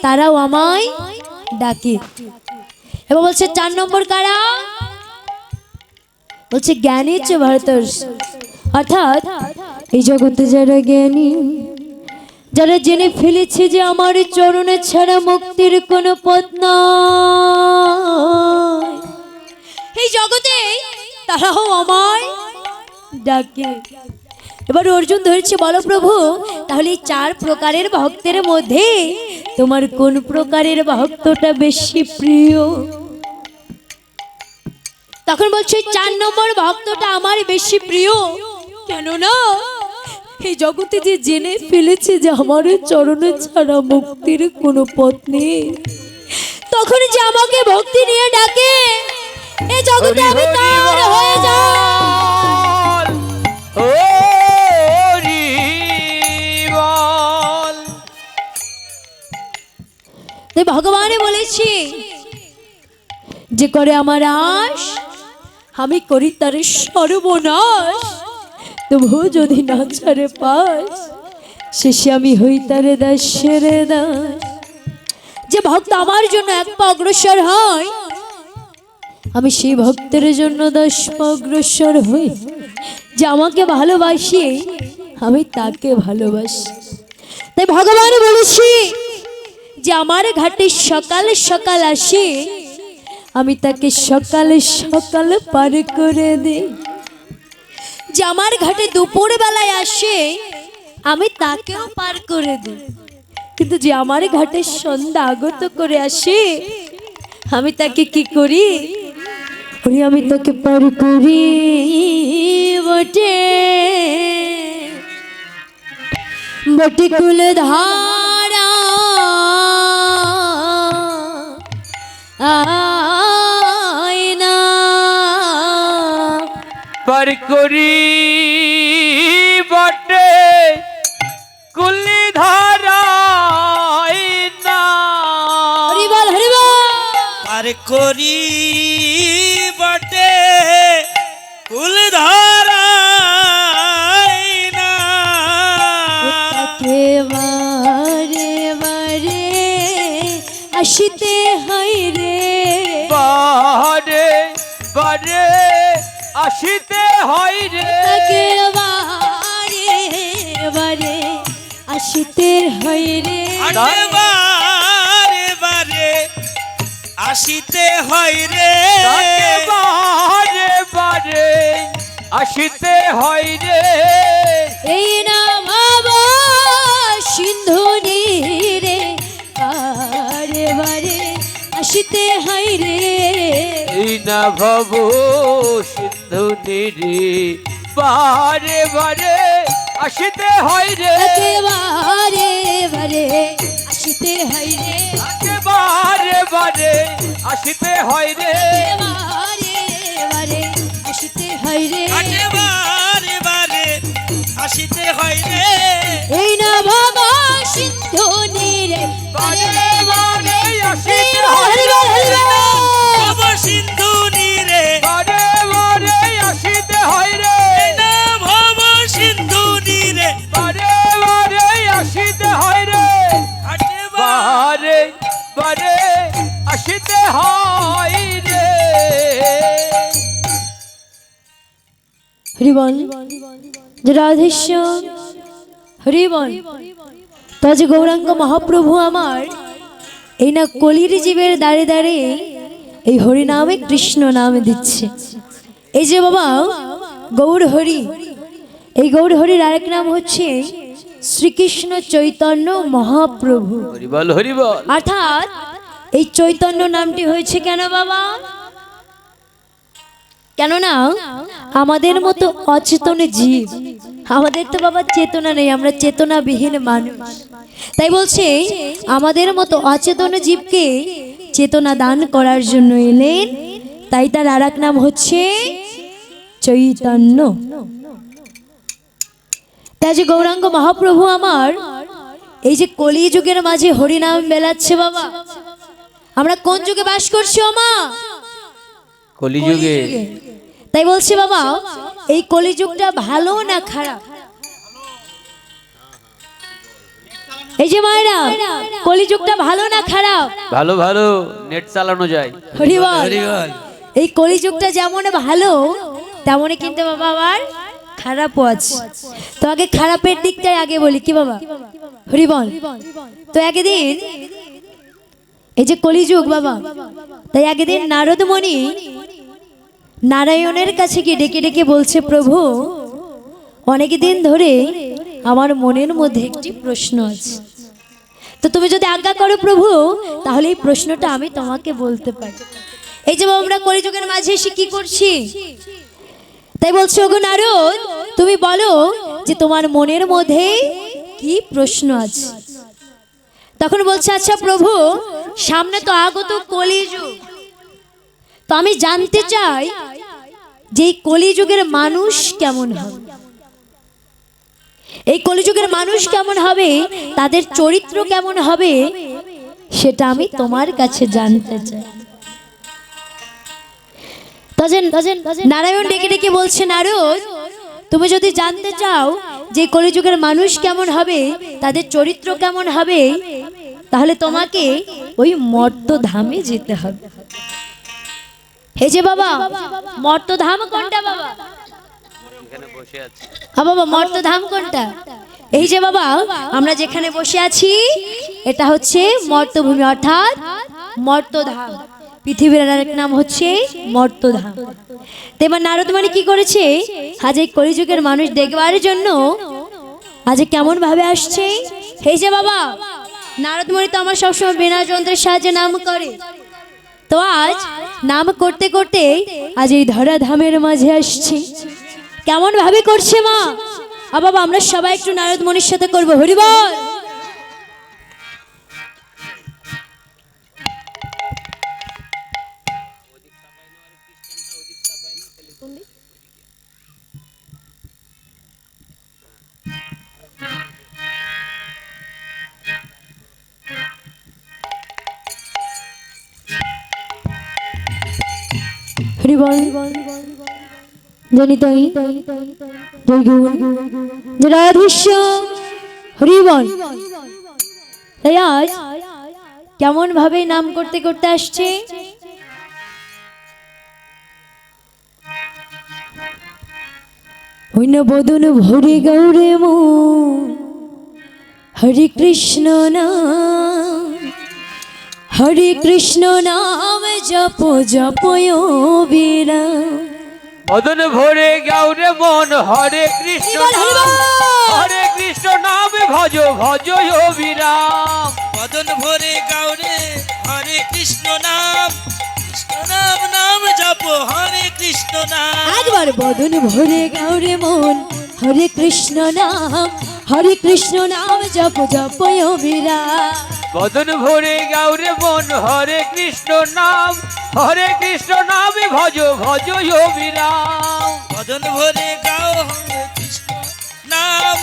তারাও আমায় ডাকে। এবার বলছে 4 নম্বর কারা? বলছে জ্ঞানী চ ভরতর্ষ, অর্থাৎ এই জগতে যারা জ্ঞানী, যারা জেনে ফেলেছে যে আমার চরণে ছাড়া মুক্তির কোনো পথ নয়, এই জগতে তারাও আমায় ডাকে। এবার অর্জুন ধরেছে, বলো প্রভু, তাহলে এই 4 প্রকারের ভক্তের মধ্যে তোমার কোন প্রকারের ভক্তটা বেশি প্রিয়? তখন বলছে 4 নম্বর ভক্তটা আমার বেশি প্রিয়, কেননা এই জগতে যে জেনে ফেলেছে যে আমার চরণে ছাড়া মুক্তির কোনো পথ নেই, তখন যে আমাকে ভক্তি নিয়ে ডাকে, এই জগতে আমি তার হয়ে যাই। তাই ভগবানে বলেছি, যে করে আমার আশ আমি করি তার সর্বনাশ, তবু যদি না ছাড়ে পাস শেষে আমি হই তারে দাসের দাস। যে ভক্ত আমার জন্য 1 পা অগ্রসর হয়, আমি সেই ভক্তের জন্য 10 পা অগ্রসর হই। যে আমাকে ভালোবাসি আমি তাকে ভালোবাসি। তাই ভগবান বলেছি যে আমার ঘাটে সকাল সকাল আসে, আমি তাকে সকালে সকাল পার করে দিই। যে আমার ঘাটে দুপুর বেলায় আসে, আমি তাকেও পার করে দিই। কিন্তু যে আমার ঘাটে সন্ধ্যা আগত করে আসে, আমি তাকে কি করি? আমি তাকে পার করি বটে বটে কুল ধারা আয়না পার করি বটে কুলি ধারা আয়না। হরিবল হরিবল। পার করি বটে কুল ধারা আয়না। তাকে বারে বারে আসিতে হয় রে, বারে বারে আসিতে হয় রে। তাকে বারে বারে আসিতে হয় রে। বারে বারে আসিতে হয় রে। তাকে বারে বারে আসিতে হয় রে। এই না বাবা সিন্ধু রে, বারে বারে আসিতে হয় রে। এই না ভব সিন্ধু নিরে বারে বারে আসিতে হয় রে। তাকে বারে বারে আসিতে হয় রে। তাকে বারে বারে আসিতে হয় রে। বারে বারে আসিতে হয় রে। বারে বারে আসিতে হয় রে। এই না বাবা সিন্ধু রে, বারে বারে আসিতে হরিবল হয় রে। হরিবল। ভব সিন্ধু নীরে বারে বারে আসিতে হয় রে। না ভব সিন্ধু নীরে। বারে বারে আসিতে হয় রে। বারে বারে আসিতে হয় রে। হরিবল। যে রাধেশ্যাম হরিবল। তা যে গৌরাঙ্গ মহাপ্রভু আমার এই না কলির জীবের দাঁড়ে দাঁড়ে এই হরিনামে কৃষ্ণ নাম দিচ্ছে। এই যে বাবা গৌর হরি, এই গৌর হরির আরেক নাম হচ্ছে শ্রীকৃষ্ণ চৈতন্য মহাপ্রভু। হরিবল হরিবল। অর্থাৎ এই চৈতন্য নামটি হয়েছে কেন বাবা? কেননা আমাদের মতো অচেতন জীব, আমাদের তো বাবা চেতনা নেই, আমরা চেতনাবিহীন মানুষ। তাই বলছে আমাদের মতো অচেতন জীবকে চেতনা দান করার জন্য এলেন, তাই তার আরেক নাম হচ্ছে চৈতন্য। তাই যে গৌরাঙ্গ মহাপ্রভু আমার এই যে কলি যুগের মাঝে হরিনাম বেলাচ্ছে বাবা। আমরা কোন যুগে বাস করছি ও মা? কলিযুগে। তাই বলছি বাবা এই কলিযুগটা ভালো না খারাপ? এই যে মায়েরা কলিযুগটা ভালো না খারাপ? ভালো ভালো, নেট চালানো যায়। হরিবল। হরিবল। এই কলিযুগটা যেমন ভালো তেমনই কিন্তু বাবা আবার খারাপও আছে। তো আগে খারাপের দিকটাই আগে বলি, কি বাবা হরি বল। তো একদিন এই যে কলিযুগ বাবা, তাই একদিন নারদ মুনি নারায়ণের কাছে গিয়ে ডেকে ডেকে বলছে, প্রভু অনেকদিন ধরে আমার মনের মধ্যে একটি প্রশ্ন আছে, তো তুমি যদি আজ্ঞা করো প্রভু তাহলে এই প্রশ্নটা আমি তোমাকে বলতে পারি। এই যে আমরা কলিযুগের মাঝে এসে কি করছি, তাই বলছো ওগো নারদ তুমি বলো যে তোমার মনের মধ্যে কি প্রশ্ন আছে। তখন বলছে, আচ্ছা প্রভু সামনে তো আগত কলিযুগ, তো আমি জানতে চাই যে এই কলিযুগের মানুষ কেমন হবে, এই কলিযুগের মানুষ কেমন হবে, তাদের চরিত্র কেমন হবে, সেটা আমি তোমার কাছে জানতে চাই। নারায়ণ ডেকে ডেকে বলছে, নারদ তুমি যদি জানতে চাও যে কলিযুগের মানুষ কেমন হবে, তাদের চরিত্র কেমন হবে, তাহলে তোমাকে ওই মর্তধামে যেতে হবে। এই যে বাবা মর্তধাম কোনটা বাবা, বাবা মর্তধাম কোনটা, এই যে বাবা আমরা যেখানে বসে আছি এটা হচ্ছে মর্তভূমি অর্থাৎ মর্তধাম, পৃথিবীর আরেক নাম হচ্ছে মর্তধাম। তো এবার নারদ মুনি কি করেছে, আজ এই কলিযুগের মানুষ দেখবার জন্য আজ কেমন ভাবে আসছে। এই যে বাবা নারদ মুনি তো আমার সবসময় বিনা যন্ত্রের সাহায্যে নাম করে, তো আজ নাম করতে করতে আজ এই ধরাধামের মাঝে আসছে। কেমন ভাবে করছে মা, বাবা আমরা সবাই একটু নারদ মুনির সাথে করবো হরি বল। হরি বল জনিতাই জয় গুণ জয় রাধেশ্যাম হরি বল। তাই আজ কেমন ভাবে নাম করতে করতে আসছে, বদন ভরে গৌরে মন হরে কৃষ্ণ নাম, হরে কৃষ্ণ নাম জপ জপ বিরাম। বদন ভরে গাউরে মন হরে কৃষ্ণ নাম, হরে কৃষ্ণ নাম ভজ ভজ অবিরাম। বদন ভরে গাওরে হরে কৃষ্ণ নাম, কৃষ্ণ নাম নাম জপ হরে কৃষ্ণ নাম। একবার বদন ভরে গৌরে মন হরে কৃষ্ণ নাম, হরে কৃষ্ণ নাম জপ জপ বিরাম। বদন ভরে গাউরে মন হরে কৃষ্ণ নাম, হরে কৃষ্ণ নাম ভজ ভজ অবিরাম। বদন ভরে গাও হরে কৃষ্ণ নাম,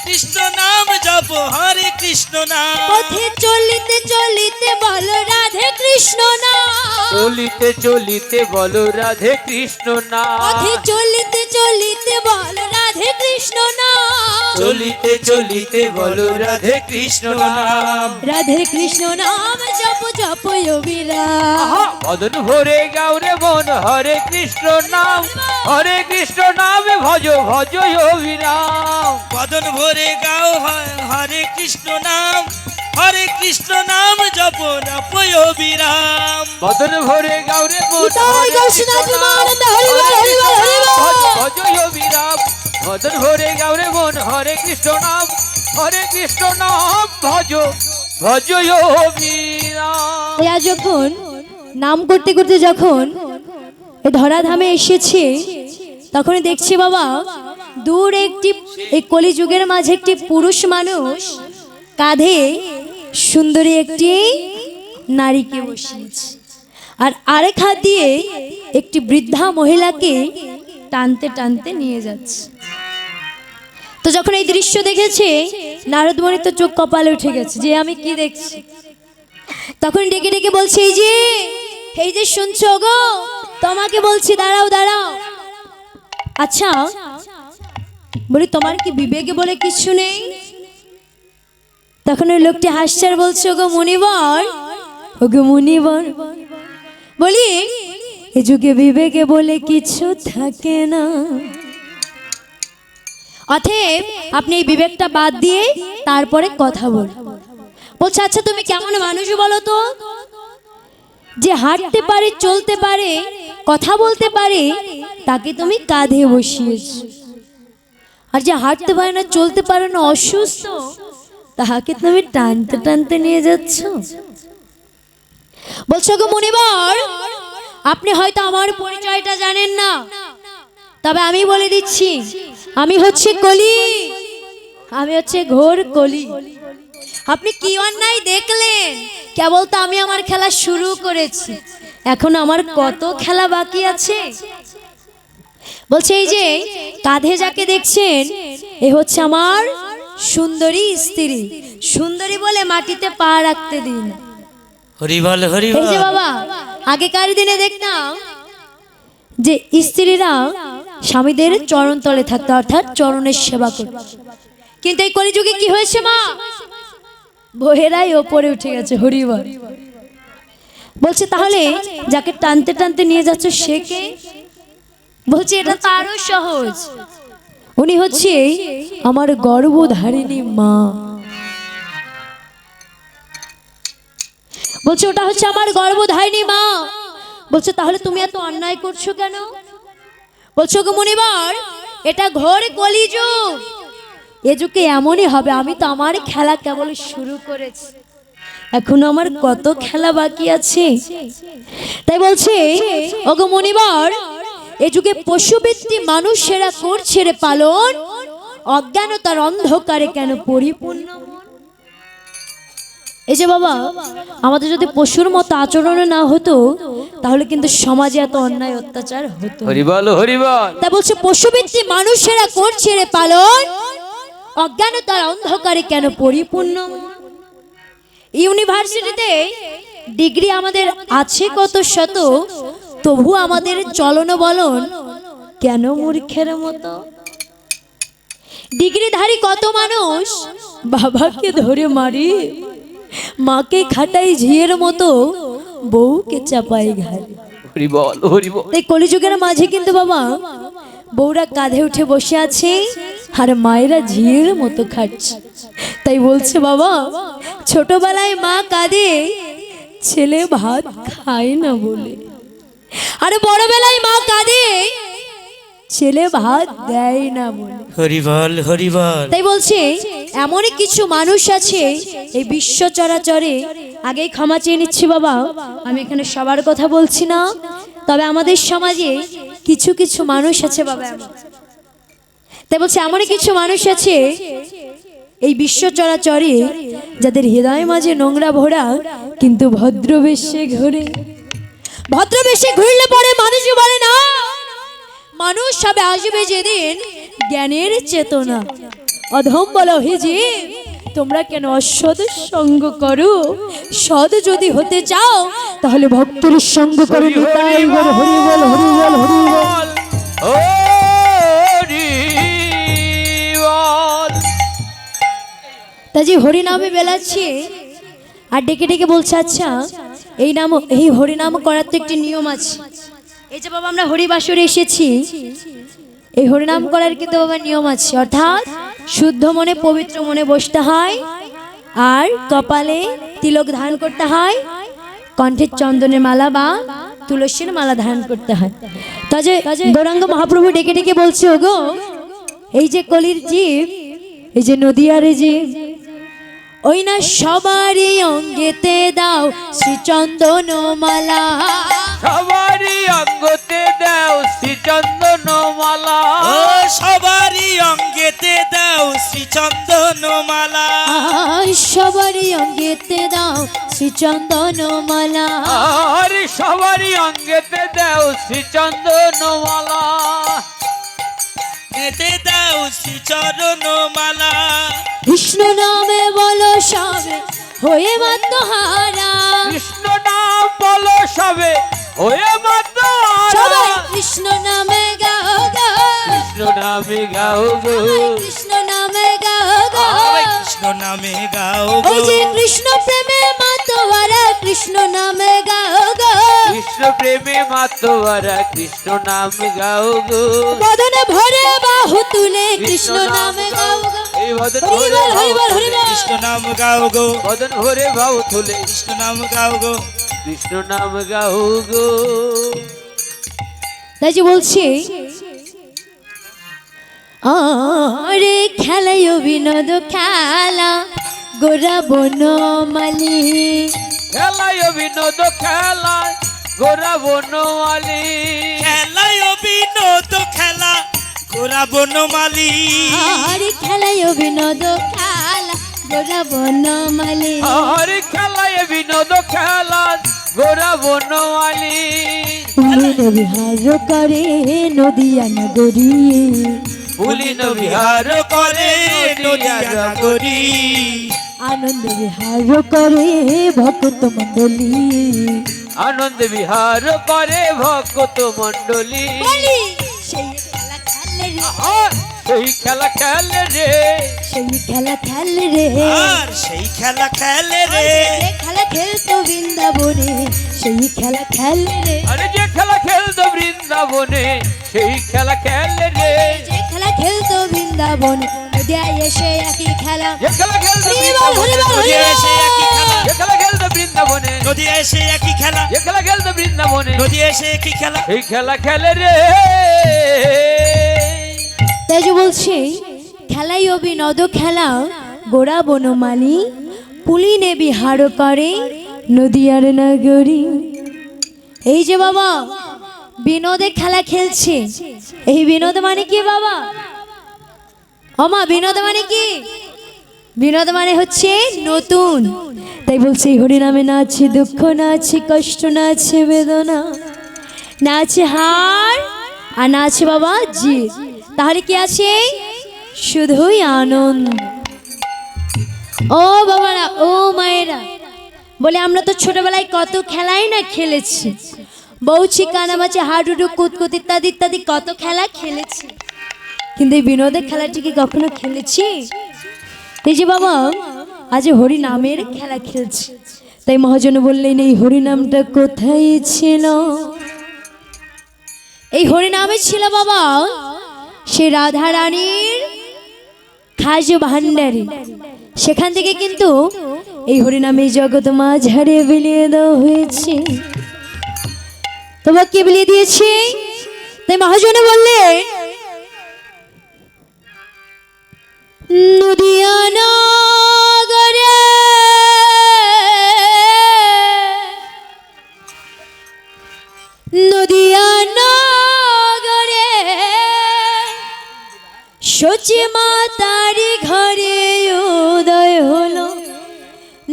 কৃষ্ণ নাম জপ হরে কৃষ্ণ নাম। পথে চলিতে চলিতে বলো রাধে কৃষ্ণ নাম, চলিতে চলিতে বলো রাধে কৃষ্ণ নাম, পথে চলিতে চলিতে বলো রাধে কৃষ্ণ নাম, চলিতে চলিতে বলো রাধে কৃষ্ণ নাম। রাধে কৃষ্ণ নাম জপ জপ বিরাম। আহা! বদন ভরে গাউরে মন হরে কৃষ্ণ নাম, হরে কৃষ্ণ নাম ভজ ভজ অবিরাম। বদন ভরে গাও হরে কৃষ্ণ নাম, হরে কৃষ্ণ নাম জপ জপ বিরাম। বদন ভরে গাউরে মন নিতাই গৌরনাথ মানন্দ হরি বল হরি বল হরি ভজ বল। ভজ অবিরাম। বদন ভরে গাউরে মন হরে কৃষ্ণ নাম, হরে কৃষ্ণ নাম ভজ ভজ অবিরাম। এরা যখন নাম করতে করতে যখন এই ধরাধামে এসেছে, তখন দেখছি বাবা দূর একটি এই কলিযুগের মাঝে একটি পুরুষ মানুষ কাঁধে সুন্দরী একটি নারীকে বসিয়েছে, আর আরেক হাত দিয়ে একটি বৃদ্ধা মহিলাকে টানতে টানতে নিয়ে যাচ্ছে। তো যখন এই দৃশ্য দেখেছে নারদ মুনি তো চোখ কপালে উঠে গেছে যে আমি কি দেখছি। তখন ডেকে ডেকে বলছে, এই যে শুনছো গো, তোমাকে বলছি দাঁড়াও দাঁড়াও। আচ্ছা বলি তোমার কি বিবেকে বলে কিছু নেই? তখন ওই লোকটি হাসছে আর বলছে, ওগো মুনিবর, ওগো মুনিবর, বলি এ যুগে বিবেকে বলে কিছু থাকে না। অতএব আপনি এই বিবেকটা বাদ দিয়ে তারপরে কথা বল। বলছে আচ্ছা তুমি কেমন মানুষ বলো তো, যে হাঁটতে পারে, চলতে পারে, কথা বলতে পারে, তাকে তুমি কাঁধে বসিয়েছো, আর যে হাঁটতে পারে না, চলতে পারে না, অসুস্থ, তাহাকে তুমি টানতে টানতে নিয়ে যাচ্ছ। বলছো গো মুনিবর, আপনি হয়তো আমার পরিচয়টা জানেন না, তবে আমি বলে দিচ্ছি, আমি হচ্ছে কলি, আমি হচ্ছে ঘোর কলি। আপনি কি অন্যায় দেখলেন? কেবল তো আমি আমার খেলা শুরু করেছি, এখন আমার কত খেলা বাকি আছে। বলছে এই যে কাঁধে যাকে দেখছেন, এ হচ্ছে আমার সুন্দরী স্ত্রী। সুন্দরী বলে মাটিতে পা রাখতে দিন। হরি বল, হরি এই যে বল। বাবা, আগেকার দিনে দেখতাম যে স্ত্রীরা স্বামীদের চরণ তলে থাকতো, অর্থাৎ চরণের সেবা করত। কিন্তু এই কলিযুগে কি হয়েছে মা? বহেরাই ওপরে উঠে গেছে। হরি বল। বলছে তাহলে যাকে টানতে টানতে নিয়ে যাচ্ছ সে কে? বলছে এটা তো আরো সহজ, উনি হচ্ছে আমার গর্ভধারিণী মা। বলছে ওটা হচ্ছে আমার গর্ভধারিণী মা। বলছে তাহলে তুমি এত অন্যায় করছো কেন? বলছো গো মুনিবর, এটা ঘোর কলিযুগ, এ যুগে এমনই হবে। আমি তো আমার খেলা কেবল শুরু করেছি, এখনো আমার কত খেলা বাকি আছে। তাই বলছে ওগো মুনিবর, এ যুগে পশুবৃত্তি মানুষেরা করছে রে পালন, অজ্ঞানতার অন্ধকারে কেন পরিপূর্ণ। এই যে বাবা, আমাদের যদি পশুর মতো আচরণ না হতো, তাহলে কিন্তু সমাজে এত অন্যায় অত্যাচার হতো। হরি বল, হরি বল। তা বলছে পশুবৃত্তি মানুষেরা করছে রে পালন, অজ্ঞানতার অন্ধকারে কেন পরিপূর্ণ। ইউনিভার্সিটিতে ডিগ্রি আমাদের আছে কত শত, তবু আমাদের চলন বলন কেন মূর্খের মতো। ডিগ্রিধারী কত মানুষ বাবাকে ধরে মারি, মাকে খাটাই ঝিয়ের মতো, বউকে চাপাই ঘাড়ে। হরি বল, হরি বল। তাই কলিযুগের মাঝে কিন্তু বাবা বউরা কাঁধে উঠে বসে আছে, আর মায়েরা ঝিয়ের মতো খাচ্ছে। তাই বলছে বাবা, ছোটবেলায় মা কাঁদে ছেলে ভাত খায় না বলে, আর বড়বেলায় মা কাঁদে ছেলে ভাত দেয় না বলে। হরি বল, হরি বল। তাই বলছে এমনই কিছু মানুষ আছে এই বিশ্ব চরাচরে। আগেই ক্ষমা চেয়ে নিচ্ছি বাবা, আমি এখানে সবার কথা বলছি না, তবে আমাদের সমাজে কিছু কিছু মানুষ আছে বাবা এমন। তাই বলছে এমনই কিছু মানুষ আছে এই বিশ্ব চরাচরে, যাদের হৃদয় মাঝে নোংরা ভরা, কিন্তু ভদ্রবেশে ঘুরে। ভদ্রবেশে ঘুরলে পরে মানুষ বলে না, মানুষ সবে আসবে যেদিন জ্ঞানের চেতনা। অধম বলো হে যে তোমরা কেন অসৎ সঙ্গ করো? সৎ যদি হতে চাও তাহলে ভক্তের সঙ্গ করো। নিতাই গৌর হরি বল, হরি বল, হরি বল। হরি বল। তা যে হরি নামে বেলাচ্ছে আর ডেকে ডেকে বলছে, আচ্ছা এই নাম, এই হরি নাম করার তো একটি নিয়ম আছে। এই যে বাবা আমরা হরিবাসরে এসেছি, এই হরিনাম করার কিন্তু বাবা নিয়ম আছে। অর্থাৎ শুদ্ধ মনে, পবিত্র মনে বসতে হয়, আর কপালে তিলক ধারণ করতে হয়, কণ্ঠে চন্দনের মালা বা তুলসীর মালা ধারণ করতে হয়। তাজে গৌরাঙ্গ মহাপ্রভু ডেকে ডেকে বলছে, ওগো এই যে কলির জীব, এই যে নদিয়ার জীব, ওই না সবারই অঙ্গেতে দাও শ্রী চন্দন মালা। সবারই অঙ্গতে দাও শ্রী চন্দন মালা। ও সবারই অঙ্গেতে দাও শ্রী চন্দন মালা। সবারই অঙ্গেতে দাও শ্রী চন্দন মালা। আর সবারই অঙ্গেতে দাও শ্রী চন্দন মালা। এতে দাও শ্রী চরণ মালা। কৃষ্ণ নামে বলো সবে হয়ে মাত্মহারা। কৃষ্ণ নাম বলো সবে হয়ে মাত্মহারা। সবাই কৃষ্ণ নামে গাও গো, কৃষ্ণ নামে গাও গো, কৃষ্ণ নামে গাও গো। কৃষ্ণ নামে গাও ওই গো। যে কৃষ্ণ প্রেমে মাতোয়ারা, কৃষ্ণ নামে গাও গো, কৃষ্ণ প্রেমে মাতোয়ারা কৃষ্ণ নাম গাও গো বদনে ভরে বাহু তুলে কৃষ্ণ নাম গাও গো। এই বদন হরি ভরে বল, হরি বল, হরি বল। কৃষ্ণ নাম গাও গো, বদন ভরে ভাও তুলে কৃষ্ণ নাম গাও গো। কৃষ্ণ নাম গাও গো। তাই যে বলছি আরে খেলাই বিনোদ খেলা গোরা বনমালী খেলায় বিনোদ খেলায় গোরা বনমালী খেলায় বিনোদ খেলা গোরা বনমালী। আরে খেলাই বিনোদ খেলা গোরা বনমালী আরে খেলায় বিনোদ খেলায় গোরা বনমালী পুলিন বিহার করে নদিয়া নগরী পুলিন বিহার করে নদিয়া নগরী, আনন্দ বিহার করে ভক্ত মন্ডলী আনন্দ বিহার করে ভক্ত মন্ডলী সেই খেলা খেলে রে সেই খেলা খেলে রে সেই খেলা খেলে রে আর সেই খেলা খেলে রে। যে খেলা খেলতো বৃন্দাবনে সেই খেলা খেলে রে আরে যে খেলা খেলতো বৃন্দাবনে সেই খেলা খেলে রে যে খেলা খেলতো বৃন্দাবনে নদিয়ায় এসে একই খেলা যে খেলা খেলতো হরি বল, হরি বল, হরি নদিয়া এসে একই খেলা, যে খেলা খেলতো বৃন্দাবনে নদিয়া এসে একই খেলা, যে খেলা খেলতো বৃন্দাবনে নদিয়া এসে একই খেলা। সেই খেলা খেলে রে তাই যে বলছি খেলাই বিনোদ খেলা গোরা বনমালী পুলিনে বিহার করে নদিয়ার নগরী। এই যে বাবা বিনোদে খেলা খেলছে, এই বিনোদ মানে কি বাবা? অমা বিনোদ মানে কি? বিনোদ মানে হচ্ছে নতুন। তাই বলছে হরিনামে না আছে দুঃখ, না আছে কষ্ট, না আছে বেদনা, না আছে হার, আর না আছে বাবা জিত। তাহলে কি আছে? শুধুই আনন্দ। ও বাবারা, ও মায়েরা, বলে আমরা তো ছোটবেলায় কত খেলাই না খেলেছি, বউছি কানামাছি হাডুডু কুতকুত ইত্যাদি ইত্যাদি কত খেলা খেলেছি, কিন্তু এই বিনোদের খেলাটি কি কখনো খেলেছি? এই যে বাবা আজ হরি নামের খেলা খেলছি, তাই মহাজন বললেন এই হরি নামটা কোথায় ছিল? এই হরি নামে ছিল বাবা সে রাধা রানীর খাজ ভান্ডারী। সেখান থেকে কিন্তু এই হরিনামে জগৎ মাঝারে বিলিয়ে দেওয়া হয়েছে। তোমাকে কে বিলিয়ে দিয়েছে? তাই মহাজন বললেন নদিয়া নগরে নদিয়া নগরে সচি মাতারি ঘরে উদয় হলো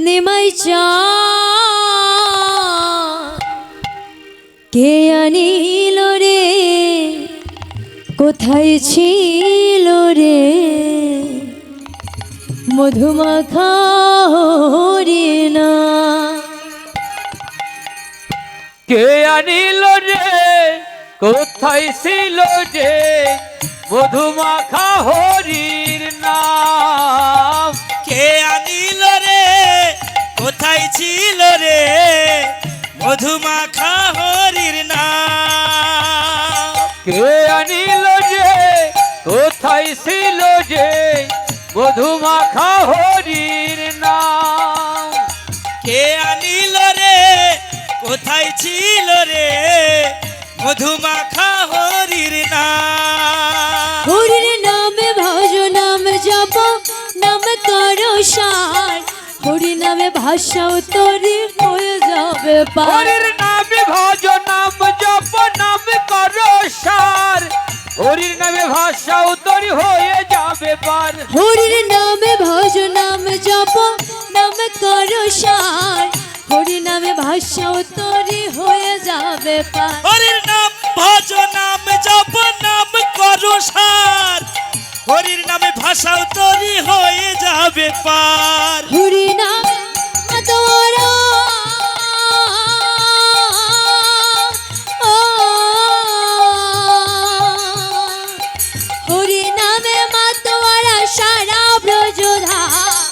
নিমাই চাঁদ। কে আনিল রে, কোথায় ছিল রে মধুমাখা হরিনা? কে আনিল রে, কোথায় ছিল রে মধুমাখা হরির নাম? কে আনিল রে, কোথায় ছিল রে মধুমাখা হরির নাম? কে আনিল রে, কোথায় ছিল রে মধুমাখা হরির নাম? কে আনিল রে, কোথায় ছিল রে মধুমাখা হরির নাম? হরির নামে ভজ নাম জপ নাম করো সার, হরি নামে ভাষা তরি হয়ে যাবে পার। হরির নামে ভজ নাম জপ নাম করো সার, হরির নামে ভাষা উত্তরি হয়ে যাবে পার। হরির নামে ভজ নাম জপ নাম করো সার, হরি নামে ভাষা তরি হয়ে যাবে পার। হরির নাম ভজ নাম জপ নাম করো সার, হরির নামে ভাষাও তরি হয়ে যাবে পার। হরি নামে মাতোয়ারা হরি নামে মাতোয়ারা সারা ব্রজধা।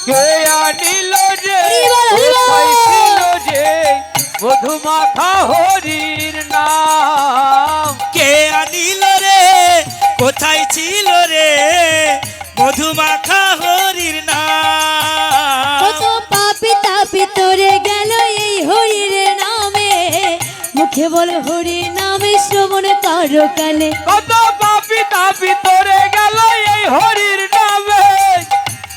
কে আনিল রে, হরি বল, হরি বল। কোথায় ছিল রে মধুমাখা হরির নাম। কে আনিল রে, কোথায় ছিল রে মধুমাখা হরির নাম। কত পাপি তাপি তোরে গেল এই হরির নামে, মুখে বল হরি নামে শ্রবণ করো কানে। কত পাপি তাপি তোরে গেল এই হরির নামে,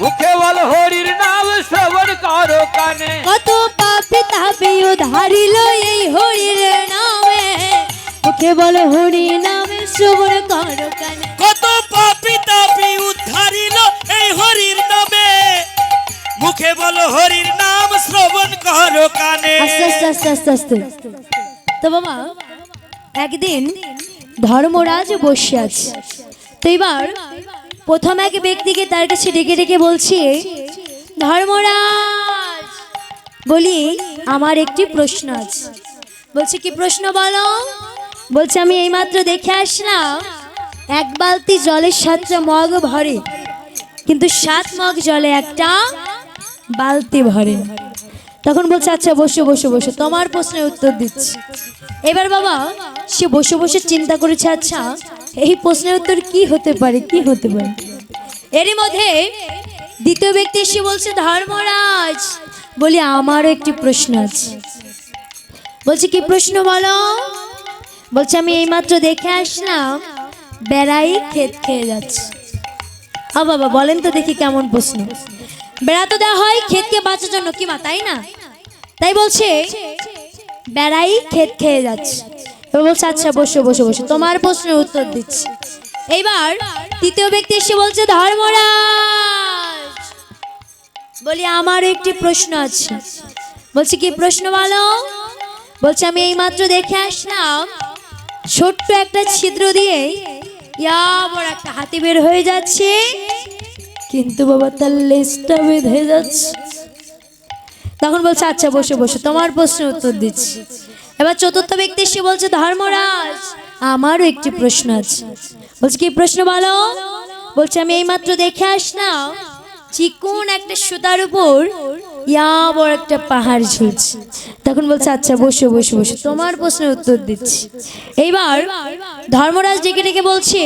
মুখে বল হরির নাম শ্রবণ করো কানে। কত পাপি তাপি উদ্ধারিল এই হরির নামে, মুখে বল হরি নামে শ্রবণ করো কানে। কত পাপি তাপি উদ্ধারিল এই হরির নামে, মুখে বলো হরির নাম শ্রবণ করো কানে। আস্তে আস্তে আস্তে আস্তে আস্তে। তো বাবা একদিন ধর্মরাজ বসে আছে। তো এবার প্রথম এক ব্যক্তিকে তার কাছে ডেকে ডেকে বলছি, ধর্মরাজ বলি আমার একটি প্রশ্ন আছে। বলছে কি প্রশ্ন বলো? বলছে আমি এইমাত্র দেখে আসলাম এক বালতি জলের 7টা মগ ভরে, কিন্তু 7 মগ জলে একটা বালতি ভরে। তখন বলছে আচ্ছা বসো বসো বসো, তোমার প্রশ্নের উত্তর দিচ্ছি। এবার বাবা সে বসে বসে চিন্তা করেছে, আচ্ছা এই প্রশ্নের উত্তর কি হতে পারে, কি হতে পারে। এরই মধ্যে দ্বিতীয় ব্যক্তি এসে বলছে, ধর্মরাজ বলি আমারও একটি প্রশ্ন আছে। বলছে কি প্রশ্ন বলো? বলছে আমি এইমাত্র দেখে আসলাম বেড়াই ক্ষেত খেয়ে যাচ্ছে। বাবা বলেন তো দেখি কেমন প্রশ্ন। বেড়া তো দেওয়া হয় ক্ষেতকে বাঁচার জন্য, কি মা তাই না? তাই বলছে বেড়াই ক্ষেত খেয়ে যাচ্ছে। এবার বলছে আচ্ছা বসো বসো বসো, তোমার প্রশ্নের উত্তর দিচ্ছি। এইবার তৃতীয় ব্যক্তি এসে বলছে, ধর্মরাজ বলি আমার একটি প্রশ্ন আছে। বলছে কি প্রশ্ন বলো? বলছে আমি এইমাত্র দেখে আসলাম ছোট্ট একটা ছিদ্র দিয়ে ইয়া বড় একটা হাতি বের হয়ে যাচ্ছে, কিন্তু বাবা তার লেজটা বেঁধে যাচ্ছে। তখন বলছে আচ্ছা বসে বসে, তোমার প্রশ্নের উত্তর দিচ্ছি। এবার চতুর্থ ব্যক্তি এসে বলছে, ধর্মরাজ আমারও একটি প্রশ্ন আছে। বলছে কি প্রশ্ন বলো? বলছে আমি এইমাত্র দেখে আসলাম চিকন একটা সুতার উপর ইয়া বড় একটা পাহাড় ঝুলছে। তখন বলছে আচ্ছা বসে বসে বসে, তোমার প্রশ্নের উত্তর দিচ্ছি। এইবার ধর্মরাজ ডেকে ডেকে বলছে,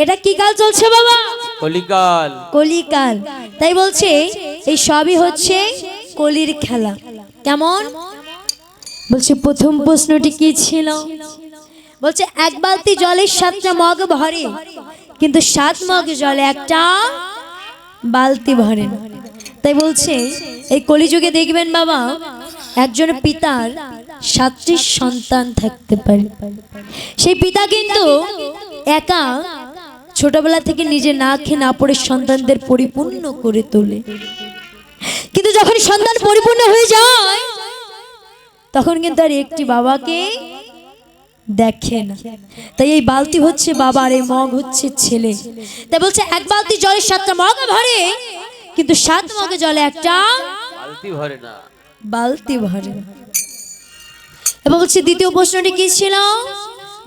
এটা কি কাল চলছে বাবা? কলিকাল। কলিকাল। তাই বলছে এই সবই হচ্ছে কলির খেলা। কেমন? বলছে প্রথম প্রশ্নটি কি ছিল? বলছে এক বালতি জলে 7টা মগ ভরে, কিন্তু 7 মগ জলে একটা বালতি ভরে না। তাই বলছে এই কলিযুগে দেখবেন বাবা একজন পিতার 7টি সন্তান থাকতে পারে। সেই পিতা কিন্তু একা ছোটবেলা থেকে নিজে না খেয়ে না পড়ে সন্তানদের পরিপূর্ণ করে তোলে, কিন্তু যখন সন্তান পরিপূর্ণ হয়ে যায় তখন কিন্তু আর একটি বাবাকে দেখে না। তাই এই বালতি হচ্ছে বাবার, এই মগ হচ্ছে ছেলে। তাই বলছে এক বালতি জলে 7টা মগ ভরে, কিন্তু 7 মগে জলে একটা বালতি ভরে না, বালতি ভরে না। এবার বলছে দ্বিতীয় প্রশ্নটি কি ছিল?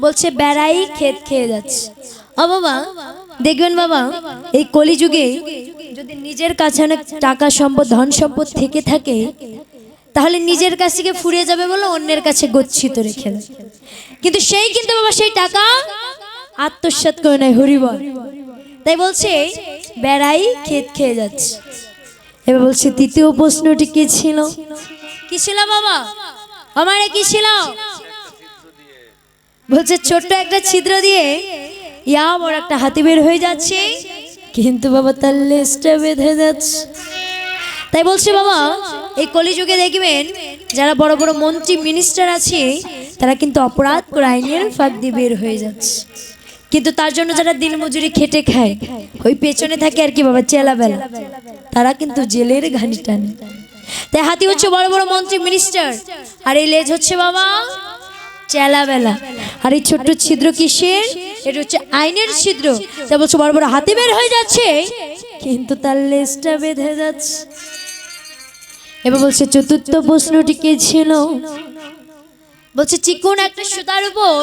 বলছে বেড়াই ক্ষেত খেয়ে যাচ্ছে। বাবা দেখবেন বাবা এই কলিযুগে যদি নিজের কাছে অনেক টাকা সম্পদ ধন সম্পদ থেকে থাকে, তাহলে নিজের কাছ থেকে ফুরিয়ে যাবে বলে অন্যের কাছে গচ্ছিত রেখে দেয়, কিন্তু সেই কিন্তু বাবা সেই টাকা আত্মসাৎ করে নেয়, হরিবল। তাই বলছে বেড়াই ক্ষেত খেয়ে যাচ্ছে। এবার বলছে তৃতীয় প্রশ্নটি কি ছিল? কি ছিল বাবা? আমারে কি ছিল? বলছে ছোট্ট একটা ছিদ্র দিয়ে ইয়া বড় একটা হাতি বের হয়ে যাচ্ছে, কিন্তু বাবা তার লেজটা বেঁধে যাচ্ছে। তাই বলছে বাবা এই কলিযুগে দেখবেন যারা বড় বড় মন্ত্রী মিনিস্টার আছে তারা কিন্তু অপরাধ করে আইনের ফাঁক দিয়ে বের হয়ে যাচ্ছে, কিন্তু তার জন্য যারা দিনমজুরি খেটে খায় ওই পেছনে থাকে আর কি বাবা চেলাবেলা, তারা কিন্তু জেলের ঘানি টানে। তাই হাতি হচ্ছে বড় বড় মন্ত্রী মিনিস্টার, আর এই লেজ হচ্ছে বাবা চেলাবেলা। আর এই ছোট্ট ছিদ্র কিসের? এটা হচ্ছে আইনের ছিদ্র। তাই বলছে বড় বড় হাতি বের হয়ে যাচ্ছে, কিন্তু তার লেজটা বেঁধে যাচ্ছে। এবার বলছে চতুর্থ প্রশ্নটি কি ছিল? বলছে চিকন একটা সুতার উপর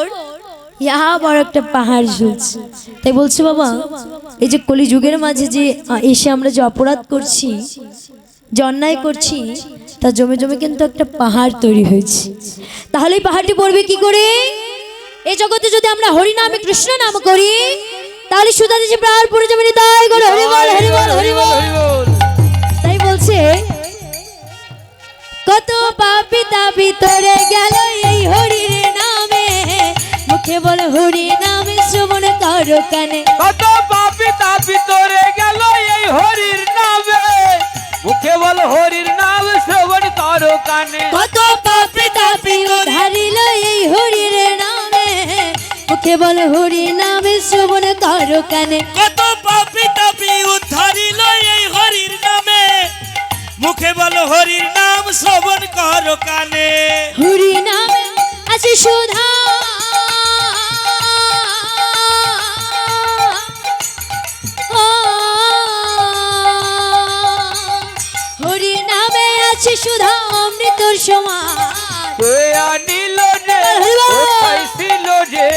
ইয়া বড় একটা পাহাড় ঝুলছে। তাই বলছে বাবা এই যে কলিযুগের মাঝে যে এসে আমরা যে অপরাধ করছি, যে অন্যায় করছি, তা জমে জমে কিন্তু একটা পাহাড় তৈরি হয়েছে। তাহলে এই পাহাড়টি পড়বে কি করে? এই জগতে যদি আমরা হরি নামে কৃষ্ণ নাম করি তাহলে সুধা দিছে প্রাণ পড়ে যাবে তাই করে হরি বল হরি বল হরি বল। তাই বলছে কত পাপী তাপী তোরে গেল এই হরির নামে, মুখে বল হরি নামে শ্রবণ করো কানে। কত পাপী তাপী তোরে গেল এই হরির নামে, মুখে বল হরির নাম শ্রবণ করো কানে। কত পাপী তাপী উদ্ধারিল এই হরির নামে, মুখে বল হরি নামে শ্রবণ করো কানে। কত পাপী তাপী উদ্ধারিল এই হরির নামে, মুখে বলো হরির নাম শ্রবণ করো কানে। হরি নামে আছে সুধা, হরি নামে আছে সুধা অমৃতর সমান। কে আনিল রে কোথায় ছিল রে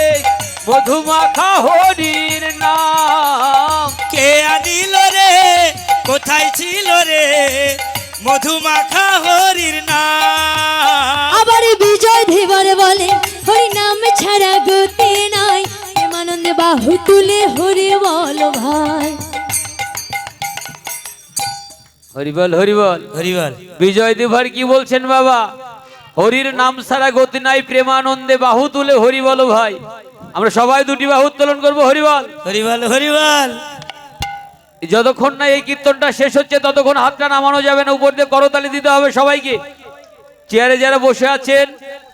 মধুমাখা হরির নাম। কে আনিল রে কোথায় ছিল রে মধুমাখা হরির নাম। আবার বিজয় ধীবর বলে হরি নাম ছাড়া গতি নাই, প্রেমানন্দে বাহু তুলে হরি বল ভাই। হরিবল হরিবল হরিবল। বিজয় দেভার কি বলছেন বাবা? হরির নাম ছাড়া গতি নাই, প্রেমানন্দে বাহু তুলে হরি বলো ভাই। আমরা সবাই দুটি বাহু উত্তোলন করবো হরিবল হরিবল হরিবল। যতক্ষণ না এই কীর্তনটা শেষ হচ্ছে ততক্ষণ হাতটা নামানো যাবে না, উপর দিয়ে করতালি দিতে হবে সবাইকে। চেয়ারে যারা বসে আছেন,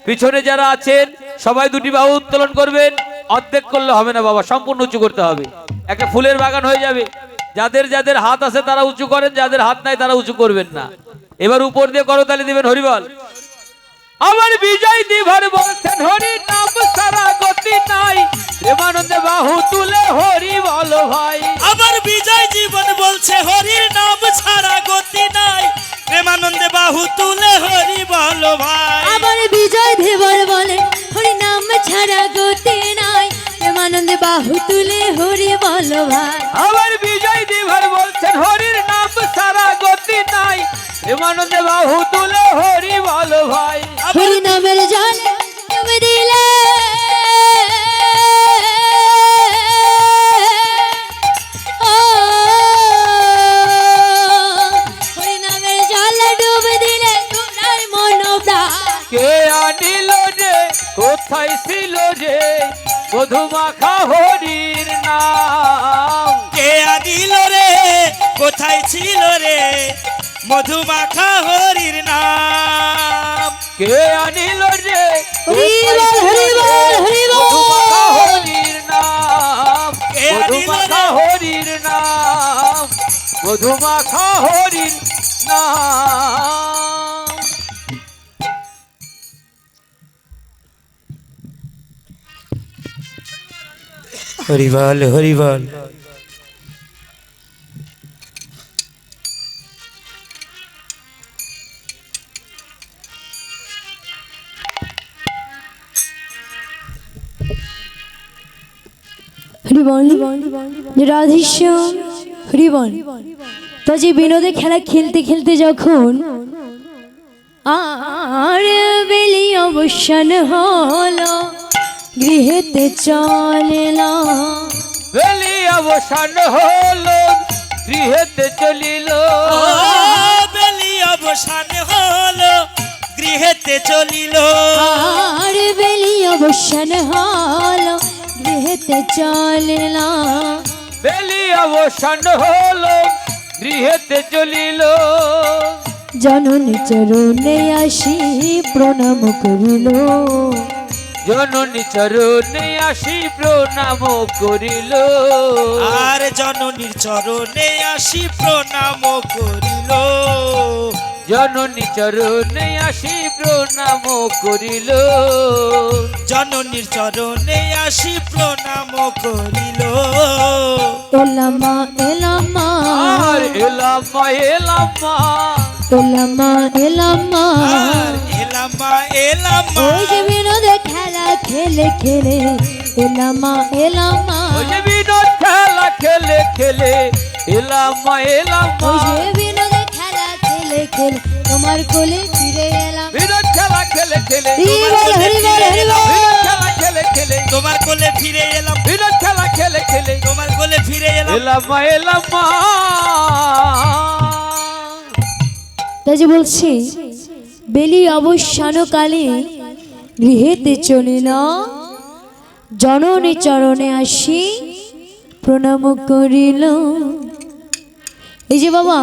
পিছনে যারা আছেন, সবাই দুটি বাহু উত্তোলন করবেন। অর্ধেক করলে হবে না বাবা, সম্পূর্ণ উঁচু করতে হবে, একটা ফুলের বাগান হয়ে যাবে। যাদের যাদের হাত আছে তারা উঁচু করেন, যাদের হাত নাই তারা উঁচু করবেন না। এবার উপর দিয়ে করতালি দিবেন হরিবল। আমার বিজয় দিভার বলছেন হরি নাম সারা গতি নাই, প্রেমানন্দে বাহু তুলে হরি বলো ভাই। আবার বিজয় জীবন বলছে হরির নাম ছাড়া গতি নাই, প্রেমানন্দে বাহু তুলে হরি বলো ভাই। আবার বিজয় ধীবর বলে হরি নাম ছাড়া গতি নাই, প্রেমানন্দে বাহু তুলে হরি বল ভাই। আমার বিজয় দিভার বলছেন হরির নাম সারা গতি নাই, প্রেমানন্দে বাহু তুলে হরি বলো ভাই। হরি নামের জল তুমি দিলে ও, হরি নামের জল ডুবে দিলে তোমার মন প্রাণ। কে আনিল রে কোথায় ছিল রে মধুমাখা হরির নাম। কে আনিল রে কোথায় ছিল রে মধুমাখা হরির নাম। কে আনিল রে হরিবল হরিবল হরিবল। মধুমাখা হরির নাম, কে আনিল মধুমাখা রে? হরির নাম, মধুমাখা হরির নাম। হরিবল হরিবল। হরিবল রাধেশ্যাম হরিবল। তো যে বিনোদে খেলা খেলতে খেলতে যখন আর বেলি অবসান হলো, গৃহেতে চলিলাম। বেলি অবসান হলো গৃহেতে চলিল, বেলি অবসান হলো গৃহেতে চলিল। আর বেলি অবসান হলো গৃহেতে চলিলাম। বেলি অবসান হলো গৃহেতে চলিল। জননী চরণে আসি প্রণাম করিল, জননী চরণে আসি প্রণাম করিল। আর জননীর চরণে আসি প্রণাম করিল। জননী চরণে আসি প্রণাম করিল। জননীর চরণে আসি প্রণাম করিল। এলামা এলামা আর এলাম্মা এলাম্মা, এলামা এলামা। আর এলামা এলামা। ওই যে বিনোদে খেলা খেলে খেলে এলামা এলামা। ওই যে বিনোদ খেলা খেলে খেলে এলাম্মা এলাম্মা। ওই যে বিনোদে খেলা খেলে খেলে তোমার কোলে ফিরে এলাম। বিনোদ খেলা খেলে খেলে হরি বল, হরি বল, হরি বল। বিনোদ খেলা খেলে খেলে তোমার কোলে ফিরে এলাম, বিনোদ খেলা খেলে খেলে তোমার কোলে ফিরে এলাম। এলাম মা এলাম মা। তাই যে বলছি বেলি অবসানকালে গৃহেতে চলে না, জননী চরণে আসি প্রণাম করিল। এই যে বাবা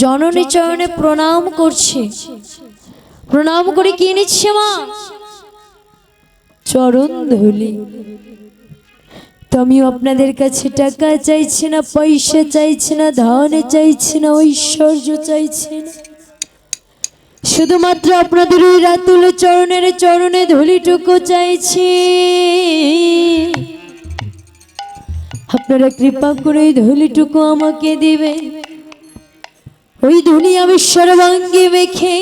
জননী চরণে প্রণাম করছে, প্রণাম করে কি নিচ্ছে মা? চরণ ধুলি। তো আমিও আপনাদের কাছে টাকা চাইছি না, পয়সা চাইছি না, ধন চাইছি না, ঐশ্বর্য চাইছি না, শুধুমাত্র আপনাদের ওই রাতুল চরণের চরণে ধুলিটুকু চাইছি। আপনারা কৃপা করে ওই ধুলিটুকু আমাকে দিবে। ওই ধুলি আমি সর্বাঙ্গে মেখে